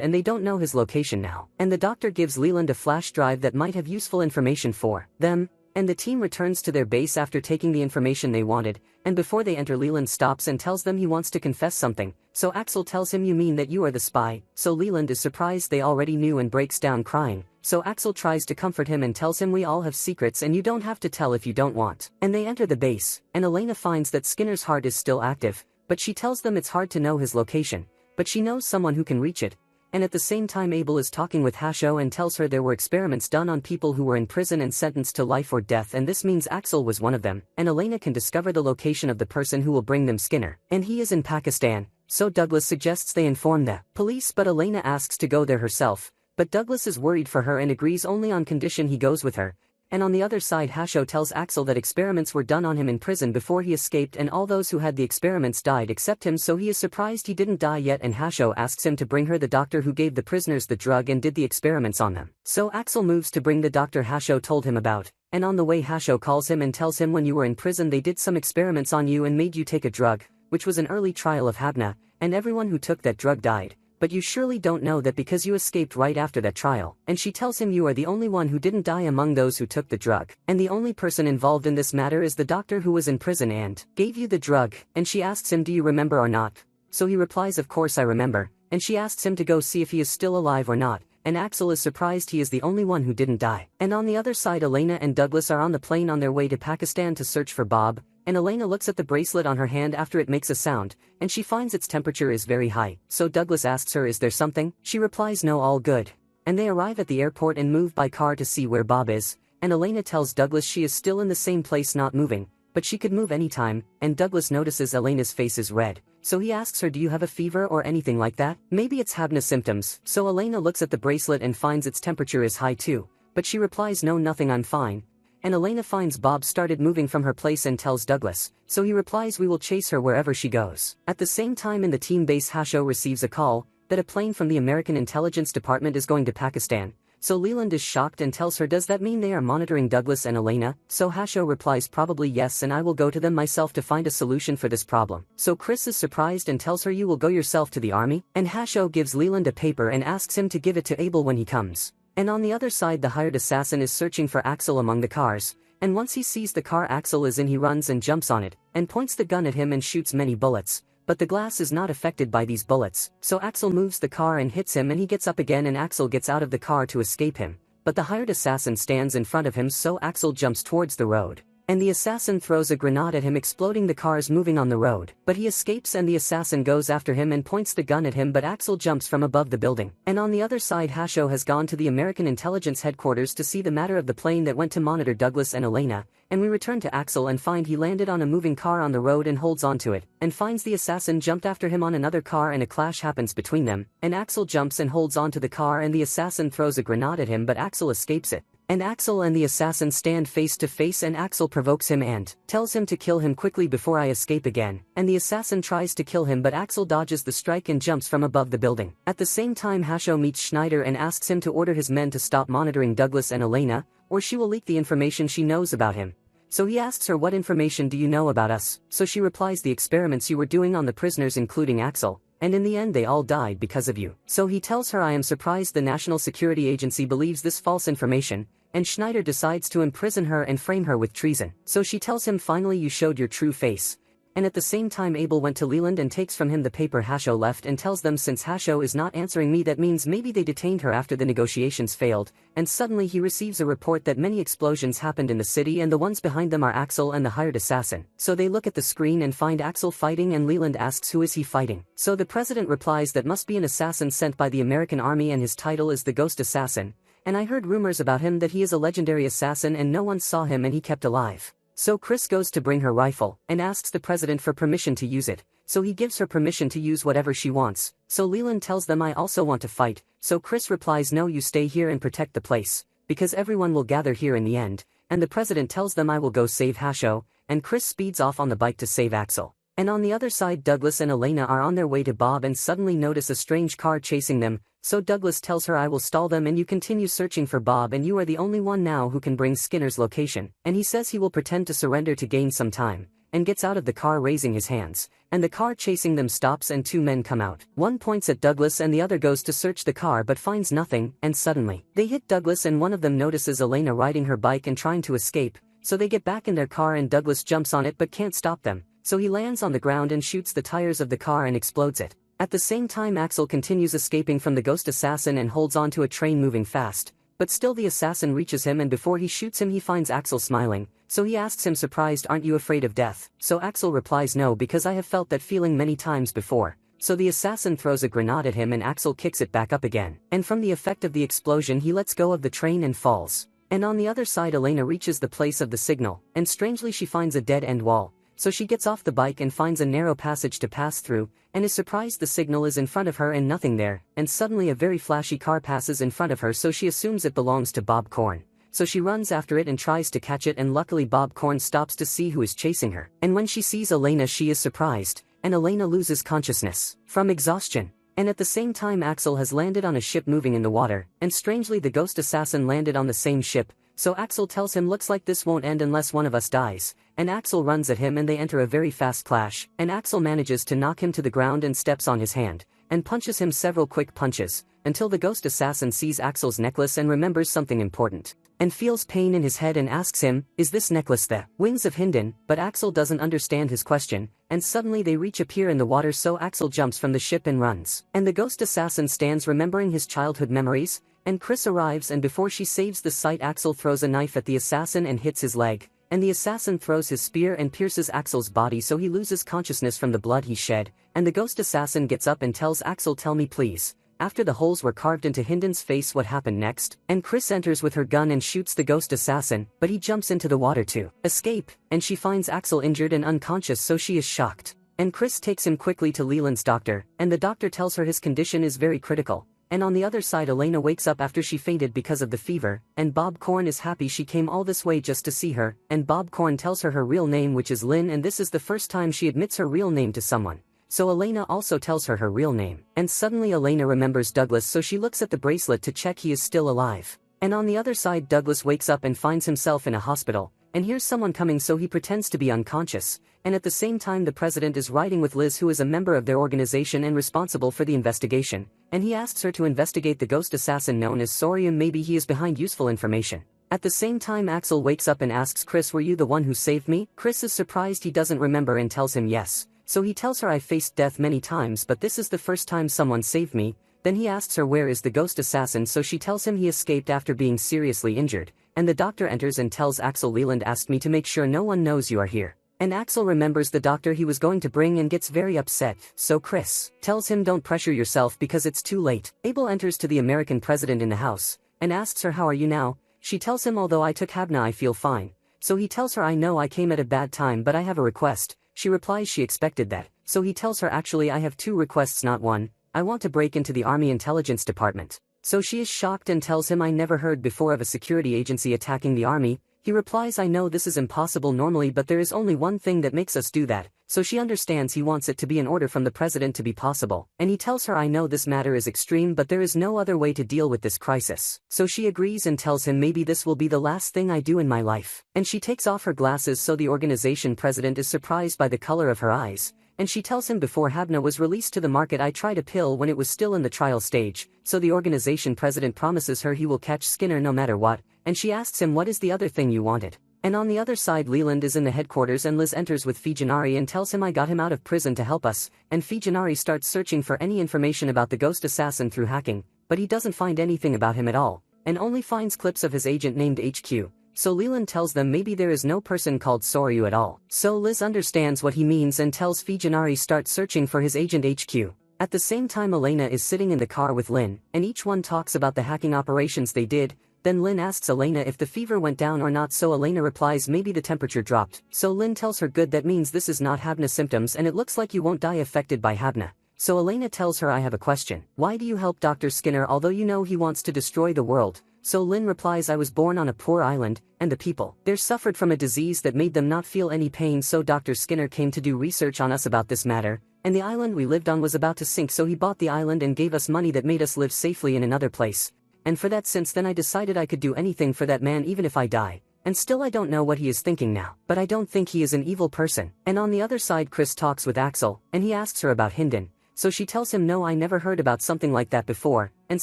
and they don't know his location now. And the doctor gives Leland a flash drive that might have useful information for them. And the team returns to their base after taking the information they wanted, and before they enter Leland stops and tells them he wants to confess something, so Axel tells him you mean that you are the spy, so Leland is surprised they already knew and breaks down crying, so Axel tries to comfort him and tells him we all have secrets and you don't have to tell if you don't want. And they enter the base, and Elena finds that Skinner's heart is still active, but she tells them it's hard to know his location, but she knows someone who can reach it. And at the same time Abel is talking with Hasho and tells her there were experiments done on people who were in prison and sentenced to life or death and this means Axel was one of them, and Elena can discover the location of the person who will bring them Skinner, and he is in Pakistan, so Douglas suggests they inform the police but Elena asks to go there herself, but Douglas is worried for her and agrees only on condition he goes with her. And on the other side Hasho tells Axel that experiments were done on him in prison before he escaped and all those who had the experiments died except him so he is surprised he didn't die yet and Hasho asks him to bring her the doctor who gave the prisoners the drug and did the experiments on them. So Axel moves to bring the doctor Hasho told him about, and on the way Hasho calls him and tells him when you were in prison they did some experiments on you and made you take a drug, which was an early trial of Habna, and everyone who took that drug died. But you surely don't know that because you escaped right after that trial, and she tells him you are the only one who didn't die among those who took the drug, and the only person involved in this matter is the doctor who was in prison and gave you the drug, and she asks him do you remember or not? So he replies of course I remember, and she asks him to go see if he is still alive or not, and Axel is surprised he is the only one who didn't die. And on the other side Elena and Douglas are on the plane on their way to Pakistan to search for Bob, and Elena looks at the bracelet on her hand after it makes a sound, and she finds its temperature is very high, so Douglas asks her is there something? She replies no all good. And they arrive at the airport and move by car to see where Bob is, and Elena tells Douglas she is still in the same place not moving, but she could move anytime, and Douglas notices Elena's face is red, so he asks her do you have a fever or anything like that? Maybe it's Habna symptoms, so Elena looks at the bracelet and finds its temperature is high too, but she replies no nothing I'm fine. And Elena finds Bob started moving from her place and tells Douglas, so he replies we will chase her wherever she goes. At the same time in the team base Hasho receives a call, that a plane from the American Intelligence Department is going to Pakistan, so Leland is shocked and tells her does that mean they are monitoring Douglas and Elena, so Hasho replies probably yes and I will go to them myself to find a solution for this problem. So Chris is surprised and tells her you will go yourself to the army, and Hasho gives Leland a paper and asks him to give it to Abel when he comes. And on the other side the hired assassin is searching for Axel among the cars, and once he sees the car Axel is in he runs and jumps on it, and points the gun at him and shoots many bullets, but the glass is not affected by these bullets, so Axel moves the car and hits him and he gets up again and Axel gets out of the car to escape him, but the hired assassin stands in front of him so Axel jumps towards the road. And the assassin throws a grenade at him exploding the cars moving on the road, but he escapes and the assassin goes after him and points the gun at him but Axel jumps from above the building. And on the other side Hasho has gone to the American intelligence headquarters to see the matter of the plane that went to monitor Douglas and Elena, and we return to Axel and find he landed on a moving car on the road and holds onto it, and finds the assassin jumped after him on another car and a clash happens between them, and Axel jumps and holds onto the car and the assassin throws a grenade at him but Axel escapes it. And Axel and the assassin stand face to face and Axel provokes him and tells him to kill him quickly before I escape again, and the assassin tries to kill him but Axel dodges the strike and jumps from above the building. At the same time Hasho meets Schneider and asks him to order his men to stop monitoring Douglas and Elena, or she will leak the information she knows about him. So he asks her what information do you know about us, so she replies the experiments you were doing on the prisoners including Axel, and in the end they all died because of you. So he tells her I am surprised the National Security Agency believes this false information, and Schneider decides to imprison her and frame her with treason. So she tells him finally you showed your true face, and at the same time Abel went to Leland and takes from him the paper Hasho left and tells them since Hasho is not answering me that means maybe they detained her after the negotiations failed, and suddenly he receives a report that many explosions happened in the city and the ones behind them are Axel and the hired assassin. So they look at the screen and find Axel fighting and Leland asks who is he fighting. So the president replies that must be an assassin sent by the American army and his title is the Ghost Assassin, and I heard rumors about him that he is a legendary assassin and no one saw him and he kept alive. So Chris goes to bring her rifle, and asks the president for permission to use it, so he gives her permission to use whatever she wants. So Leland tells them I also want to fight, so Chris replies no you stay here and protect the place, because everyone will gather here in the end, and the president tells them I will go save Hasho, and Chris speeds off on the bike to save Axel. And on the other side Douglas and Elena are on their way to Bob and suddenly notice a strange car chasing them, so Douglas tells her I will stall them and you continue searching for Bob and you are the only one now who can bring Skinner's location, and he says he will pretend to surrender to gain some time, and gets out of the car raising his hands, and the car chasing them stops and two men come out. One points at Douglas and the other goes to search the car but finds nothing, and suddenly, they hit Douglas and one of them notices Elena riding her bike and trying to escape, so they get back in their car and Douglas jumps on it but can't stop them, so he lands on the ground and shoots the tires of the car and explodes it. At the same time Axel continues escaping from the Ghost Assassin and holds on to a train moving fast, but still the assassin reaches him and before he shoots him he finds Axel smiling, so he asks him surprised aren't you afraid of death, so Axel replies no because I have felt that feeling many times before, so the assassin throws a grenade at him and Axel kicks it back up again, and from the effect of the explosion he lets go of the train and falls. And on the other side Elena reaches the place of the signal, and strangely she finds a dead-end wall. So she gets off the bike and finds a narrow passage to pass through, and is surprised the signal is in front of her and nothing there, and suddenly a very flashy car passes in front of her so she assumes it belongs to Bob Corn. So she runs after it and tries to catch it and luckily Bob Corn stops to see who is chasing her, and when she sees Elena she is surprised, and Elena loses consciousness from exhaustion. And at the same time Axel has landed on a ship moving in the water, and strangely the Ghost Assassin landed on the same ship, so Axel tells him looks like this won't end unless one of us dies, and Axel runs at him and they enter a very fast clash, and Axel manages to knock him to the ground and steps on his hand, and punches him several quick punches, until the Ghost Assassin sees Axel's necklace and remembers something important, and feels pain in his head and asks him, is this necklace the wings of Hinden, but Axel doesn't understand his question, and suddenly they reach a pier in the water so Axel jumps from the ship and runs, and the Ghost Assassin stands remembering his childhood memories, and Chris arrives and before she saves the sight Axel throws a knife at the assassin and hits his leg, and the assassin throws his spear and pierces Axel's body so he loses consciousness from the blood he shed, and the Ghost Assassin gets up and tells Axel tell me please, after the holes were carved into Hinden's face what happened next, and Chris enters with her gun and shoots the Ghost Assassin, but he jumps into the water to escape, and she finds Axel injured and unconscious so she is shocked, and Chris takes him quickly to Leland's doctor, and the doctor tells her his condition is very critical. And on the other side Elena wakes up after she fainted because of the fever, and Bob Corn is happy she came all this way just to see her, and Bob Corn tells her her real name which is Lynn and this is the first time she admits her real name to someone. So Elena also tells her her real name, and suddenly Elena remembers Douglas so she looks at the bracelet to check he is still alive. And on the other side Douglas wakes up and finds himself in a hospital, and hears someone coming so he pretends to be unconscious, and at the same time the president is riding with Liz who is a member of their organization and responsible for the investigation, and he asks her to investigate the Ghost Assassin known as Sorium maybe he is behind useful information. At the same time Axel wakes up and asks Chris were you the one who saved me? Chris is surprised he doesn't remember and tells him yes, so he tells her I faced death many times but this is the first time someone saved me. Then he asks her where is the Ghost Assassin so she tells him he escaped after being seriously injured, and the doctor enters and tells Axel Leland asked me to make sure no one knows you are here. And Axel remembers the doctor he was going to bring and gets very upset, so Chris tells him don't pressure yourself because it's too late. Abel enters to the American president in the house, and asks her how are you now? She tells him although I took Habna I feel fine, so he tells her I know I came at a bad time but I have a request. She replies she expected that, so he tells her actually I have two requests not one, I want to break into the Army Intelligence Department. So she is shocked and tells him I never heard before of a security agency attacking the army. He replies I know this is impossible normally but there is only one thing that makes us do that, so she understands he wants it to be an order from the president to be possible, and he tells her I know this matter is extreme but there is no other way to deal with this crisis, so she agrees and tells him maybe this will be the last thing I do in my life, and she takes off her glasses so the organization president is surprised by the color of her eyes, and she tells him before Habna was released to the market I tried a pill when it was still in the trial stage, so the organization president promises her he will catch Skinner no matter what, and she asks him what is the other thing you wanted. And on the other side Leland is in the headquarters and Liz enters with Fujinari and tells him I got him out of prison to help us, and Fujinari starts searching for any information about the ghost assassin through hacking, but he doesn't find anything about him at all, and only finds clips of his agent named HQ. So Leland tells them maybe there is no person called Soryu at all. So Liz understands what he means and tells Fujinari start searching for his agent HQ. At the same time Elena is sitting in the car with Lin, and each one talks about the hacking operations they did. Then Lin asks Elena if the fever went down or not, so Elena replies maybe the temperature dropped. So Lin tells her good, that means this is not Habna symptoms and it looks like you won't die affected by Habna. So Elena tells her I have a question. Why do you help Dr. Skinner although you know he wants to destroy the world? So Lin replies I was born on a poor island, and the people there suffered from a disease that made them not feel any pain, so Dr. Skinner came to do research on us about this matter, and the island we lived on was about to sink, so he bought the island and gave us money that made us live safely in another place. And for that since then I decided I could do anything for that man even if I die. And still I don't know what he is thinking now, but I don't think he is an evil person. And on the other side Chris talks with Axel, and he asks her about Hinden. So she tells him no, I never heard about something like that before, and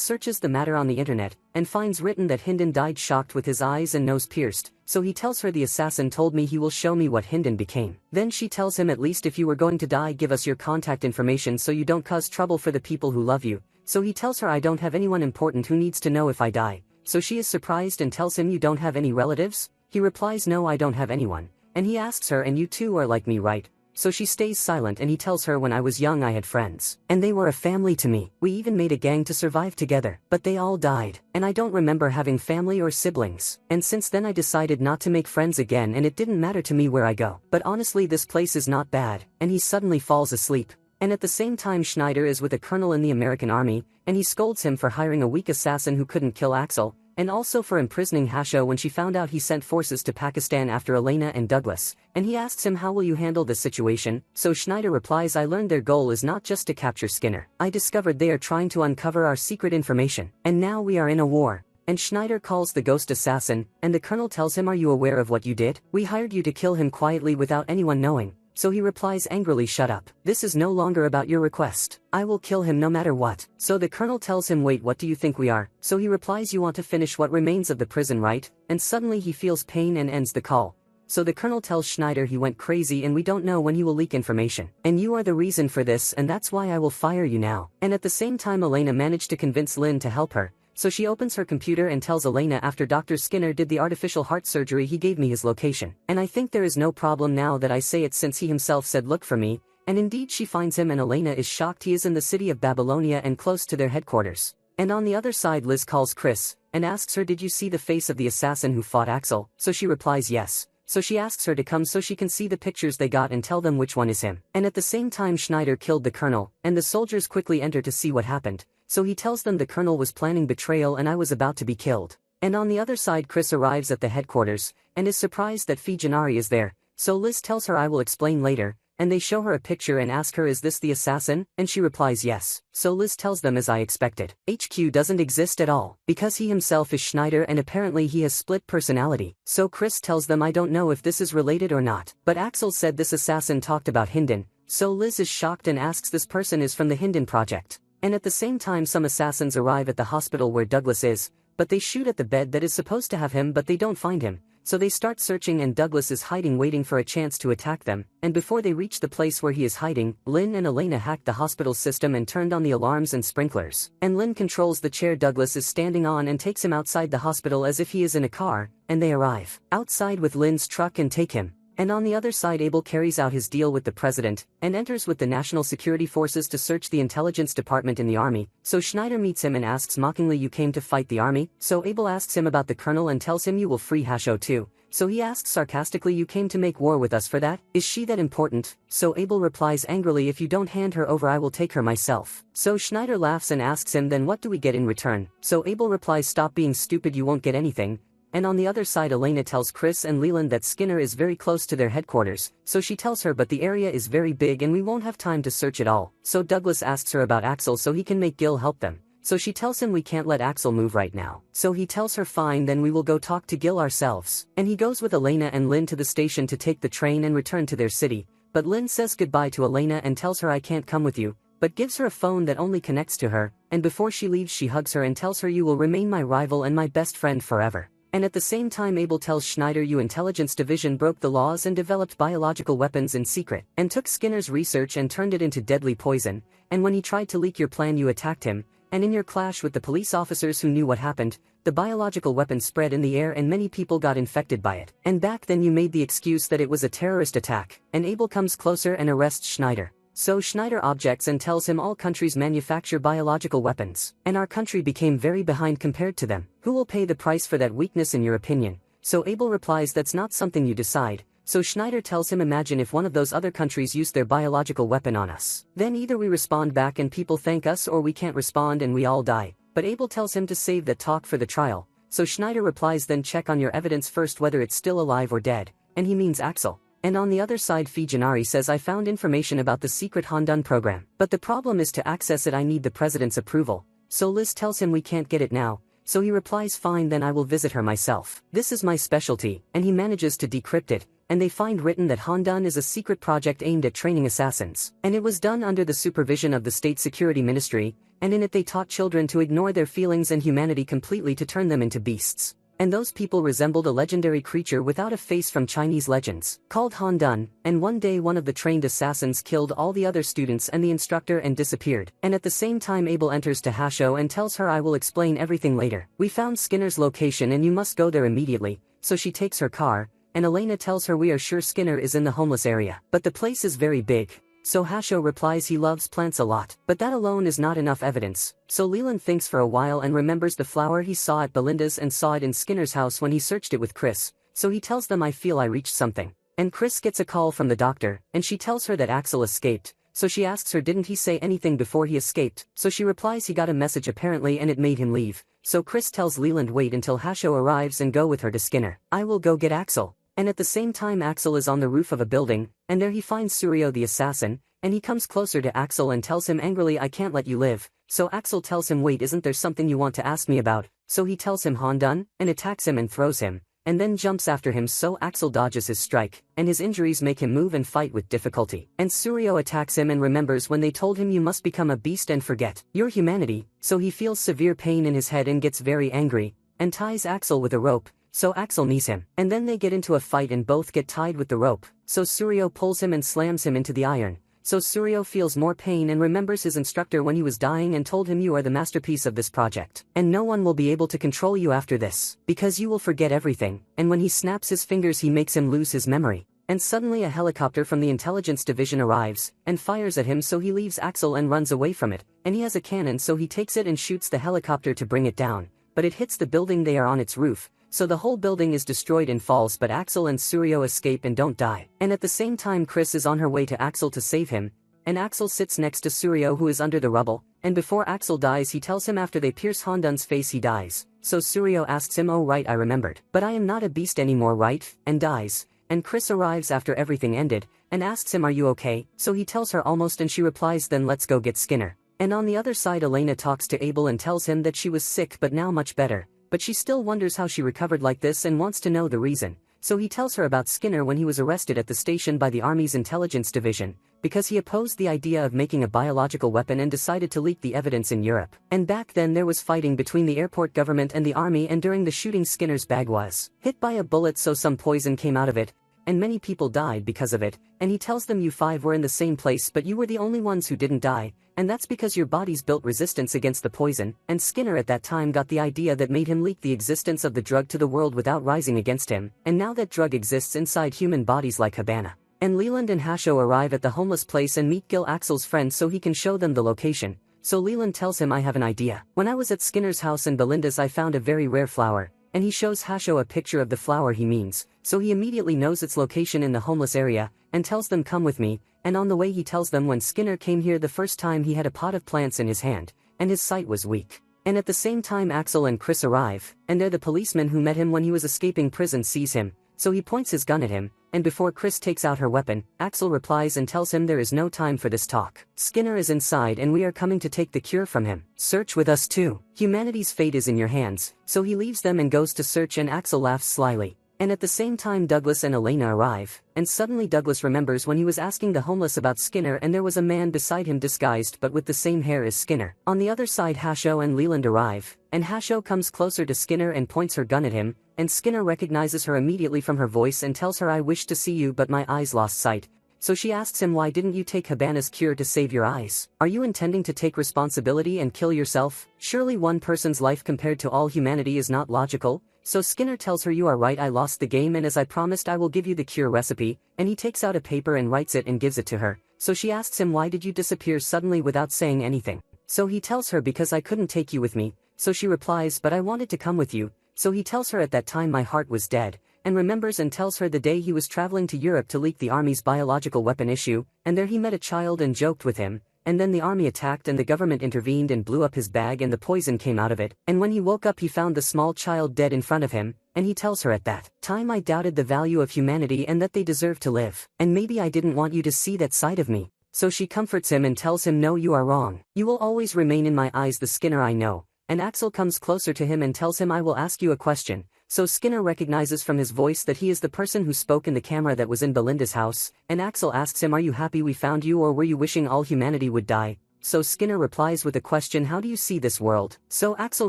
searches the matter on the internet, and finds written that Hinden died shocked with his eyes and nose pierced. So he tells her the assassin told me he will show me what Hinden became. Then she tells him at least if you were going to die give us your contact information so you don't cause trouble for the people who love you. So he tells her I don't have anyone important who needs to know if I die. So she is surprised and tells him you don't have any relatives? He replies no, I don't have anyone. And he asks her and you too are like me, right? So she stays silent and he tells her when I was young I had friends, and they were a family to me. We even made a gang to survive together, but they all died, and I don't remember having family or siblings. And since then I decided not to make friends again and it didn't matter to me where I go. But honestly this place is not bad, and he suddenly falls asleep. And at the same time Schneider is with a colonel in the American army, and he scolds him for hiring a weak assassin who couldn't kill Axel, and also for imprisoning Hasho when she found out he sent forces to Pakistan after Elena and Douglas, and he asks him how will you handle this situation, so Schneider replies I learned their goal is not just to capture Skinner. I discovered they are trying to uncover our secret information, and now we are in a war. And Schneider calls the ghost assassin, and the colonel tells him are you aware of what you did? We hired you to kill him quietly without anyone knowing. So he replies angrily shut up. This is no longer about your request. I will kill him no matter what. So the colonel tells him wait, what do you think we are? So he replies you want to finish what remains of the prison, right? And suddenly he feels pain and ends the call. So the colonel tells Schneider he went crazy and we don't know when he will leak information. And you are the reason for this and that's why I will fire you now. And at the same time Elena managed to convince Lynn to help her. So she opens her computer and tells Elena after Dr. Skinner did the artificial heart surgery he gave me his location. And I think there is no problem now that I say it since he himself said look for me. And indeed she finds him and Elena is shocked he is in the city of Babylonia and close to their headquarters. And on the other side Liz calls Chris, and asks her did you see the face of the assassin who fought Axel? So she replies yes. So she asks her to come so she can see the pictures they got and tell them which one is him. And at the same time Schneider killed the colonel, and the soldiers quickly enter to see what happened. So he tells them the colonel was planning betrayal and I was about to be killed. And on the other side Chris arrives at the headquarters, and is surprised that Fujinari is there. So Liz tells her I will explain later, and they show her a picture and ask her is this the assassin? And she replies yes. So Liz tells them as I expected. HQ doesn't exist at all, because he himself is Schneider and apparently he has split personality. So Chris tells them I don't know if this is related or not, but Axel said this assassin talked about Hinden. So Liz is shocked and asks this person is from the Hinden project. And at the same time some assassins arrive at the hospital where Douglas is, but they shoot at the bed that is supposed to have him but they don't find him. So they start searching and Douglas is hiding waiting for a chance to attack them, and before they reach the place where he is hiding, Lynn and Elena hacked the hospital system and turned on the alarms and sprinklers. And Lynn controls the chair Douglas is standing on and takes him outside the hospital as if he is in a car, and they arrive outside with Lynn's truck and take him. And on the other side Abel carries out his deal with the president, and enters with the national security forces to search the intelligence department in the army. So Schneider meets him and asks mockingly you came to fight the army? So Abel asks him about the colonel and tells him you will free Hasho too. So he asks sarcastically you came to make war with us for that? Is she that important? So Abel replies angrily if you don't hand her over I will take her myself. So Schneider laughs and asks him then what do we get in return? So Abel replies stop being stupid, you won't get anything. And on the other side Elena tells Chris and Leland that Skinner is very close to their headquarters, so she tells her but the area is very big and we won't have time to search it all. So Douglas asks her about Axel so he can make Gil help them. So she tells him we can't let Axel move right now. So he tells her fine then we will go talk to Gil ourselves. And he goes with Elena and Lynn to the station to take the train and return to their city, but Lynn says goodbye to Elena and tells her I can't come with you, but gives her a phone that only connects to her, and before she leaves she hugs her and tells her you will remain my rival and my best friend forever. And at the same time Abel tells Schneider your intelligence division broke the laws and developed biological weapons in secret, and took Skinner's research and turned it into deadly poison, and when he tried to leak your plan you attacked him, and in your clash with the police officers who knew what happened, the biological weapon spread in the air and many people got infected by it. And back then you made the excuse that it was a terrorist attack, and Abel comes closer and arrests Schneider. So Schneider objects and tells him all countries manufacture biological weapons, and our country became very behind compared to them. Who will pay the price for that weakness in your opinion? So Abel replies that's not something you decide. So Schneider tells him imagine if one of those other countries used their biological weapon on us. Then either we respond back and people thank us or we can't respond and we all die. But Abel tells him to save that talk for the trial. So Schneider replies then check on your evidence first whether it's still alive or dead, and he means Axel. And on the other side Fujinari says I found information about the secret Hondun program, but the problem is to access it I need the president's approval. So Liz tells him we can't get it now, so he replies fine then I will visit her myself. This is my specialty, and he manages to decrypt it, and they find written that Hondun is a secret project aimed at training assassins, and it was done under the supervision of the State Security Ministry, and in it they taught children to ignore their feelings and humanity completely to turn them into beasts. And those people resembled a legendary creature without a face from Chinese legends, called Hondun, and one day one of the trained assassins killed all the other students and the instructor and disappeared. And at the same time Abel enters to Hasho and tells her I will explain everything later. We found Skinner's location and you must go there immediately, so she takes her car, and Elena tells her we are sure Skinner is in the homeless area. But the place is very big. So Hasho replies he loves plants a lot, but that alone is not enough evidence. So Leland thinks for a while and remembers the flower he saw at Belinda's and saw it in Skinner's house when he searched it with Chris, so he tells them I feel I reached something. And Chris gets a call from the doctor, and she tells her that Axel escaped, so she asks her didn't he say anything before he escaped, so she replies he got a message apparently and it made him leave. So Chris tells Leland wait until Hasho arrives and go with her to Skinner. I will go get Axel. And at the same time Axel is on the roof of a building, and there he finds Suryo the assassin, and he comes closer to Axel and tells him angrily I can't let you live. So Axel tells him wait isn't there something you want to ask me about? So he tells him Hondun, and attacks him and throws him, and then jumps after him so Axel dodges his strike, and his injuries make him move and fight with difficulty. And Suryo attacks him and remembers when they told him you must become a beast and forget your humanity, so he feels severe pain in his head and gets very angry, and ties Axel with a rope. So Axel knees him, and then they get into a fight and both get tied with the rope, so Suryo pulls him and slams him into the iron. So Suryo feels more pain and remembers his instructor when he was dying and told him you are the masterpiece of this project, and no one will be able to control you after this, because you will forget everything, and when he snaps his fingers he makes him lose his memory. And suddenly a helicopter from the intelligence division arrives, and fires at him so he leaves Axel and runs away from it, and he has a cannon so he takes it and shoots the helicopter to bring it down, but it hits the building they are on its roof. So the whole building is destroyed and falls but Axel and Suryo escape and don't die. And at the same time Chris is on her way to Axel to save him, and Axel sits next to Suryo who is under the rubble, and before Axel dies he tells him after they pierce Hondun's face he dies. So Suryo asks him oh right I remembered, but I am not a beast anymore right, and dies. And Chris arrives after everything ended, and asks him are you okay, so he tells her almost and she replies then let's go get Skinner. And on the other side Elena talks to Abel and tells him that she was sick but now much better. But she still wonders how she recovered like this and wants to know the reason, so he tells her about Skinner when he was arrested at the station by the Army's intelligence division, because he opposed the idea of making a biological weapon and decided to leak the evidence in Europe. And back then there was fighting between the airport government and the army and during the shooting Skinner's bag was hit by a bullet so some poison came out of it, and many people died because of it, and he tells them you five were in the same place but you were the only ones who didn't die, and that's because your bodies built resistance against the poison, and Skinner at that time got the idea that made him leak the existence of the drug to the world without rising against him, and now that drug exists inside human bodies like Habna. And Leland and Hasho arrive at the homeless place and meet Gil Axel's friend so he can show them the location, so Leland tells him I have an idea. When I was at Skinner's house in Belinda's I found a very rare flower, and he shows Hasho a picture of the flower he means, so he immediately knows its location in the homeless area, and tells them come with me, and on the way he tells them when Skinner came here the first time he had a pot of plants in his hand, and his sight was weak. And at the same time Axel and Chris arrive, and there the policeman who met him when he was escaping prison sees him, so he points his gun at him, and before Chris takes out her weapon, Axel replies and tells him there is no time for this talk. Skinner is inside and we are coming to take the cure from him. Search with us too. Humanity's fate is in your hands, so he leaves them and goes to search and Axel laughs slyly. And at the same time Douglas and Elena arrive, and suddenly Douglas remembers when he was asking the homeless about Skinner and there was a man beside him disguised but with the same hair as Skinner. On the other side Hasho and Leland arrive, and Hasho comes closer to Skinner and points her gun at him, and Skinner recognizes her immediately from her voice and tells her, "I wish to see you but my eyes lost sight." So she asks him, "Why didn't you take Habana's cure to save your eyes? Are you intending to take responsibility and kill yourself? Surely one person's life compared to all humanity is not logical?" So Skinner tells her, "You are right, I lost the game, and as I promised I will give you the cure recipe," and he takes out a paper and writes it and gives it to her. So she asks him, "Why did you disappear suddenly without saying anything?" So he tells her, "Because I couldn't take you with me." So she replies, "But I wanted to come with you." So he tells her, "At that time my heart was dead," and remembers and tells her the day he was traveling to Europe to leak the army's biological weapon issue, and there he met a child and joked with him, and then the army attacked and the government intervened and blew up his bag and the poison came out of it, and when he woke up he found the small child dead in front of him, and he tells her, "At that time I doubted the value of humanity and that they deserve to live, and maybe I didn't want you to see that side of me." So she comforts him and tells him, "No, you are wrong. You will always remain in my eyes the Skinner I know." And Axel comes closer to him and tells him, "I will ask you a question." So Skinner recognizes from his voice that he is the person who spoke in the camera that was in Belinda's house, and Axel asks him, "Are you happy we found you, or were you wishing all humanity would die?" So Skinner replies with a question, "How do you see this world?" So Axel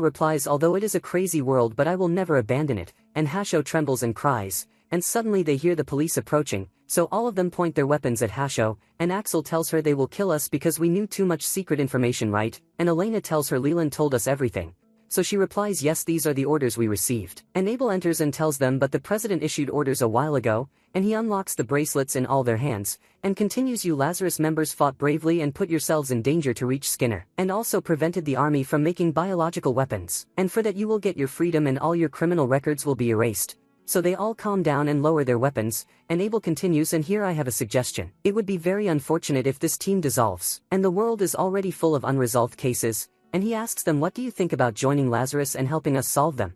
replies, "Although it is a crazy world but I will never abandon it," and Hasho trembles and cries, and suddenly they hear the police approaching, so all of them point their weapons at Hasho, and Axel tells her, "They will kill us because we knew too much secret information, right?" And Elena tells her, "Leland told us everything." So she replies, "Yes, these are the orders we received." And Abel enters and tells them, "But the president issued orders a while ago," and he unlocks the bracelets in all their hands, and continues, "You Lazarus members fought bravely and put yourselves in danger to reach Skinner, and also prevented the army from making biological weapons, and for that you will get your freedom and all your criminal records will be erased." So they all calm down and lower their weapons, and Abel continues, "And here I have a suggestion. It would be very unfortunate if this team dissolves, and the world is already full of unresolved cases," and he asks them, "What do you think about joining Lazarus and helping us solve them?"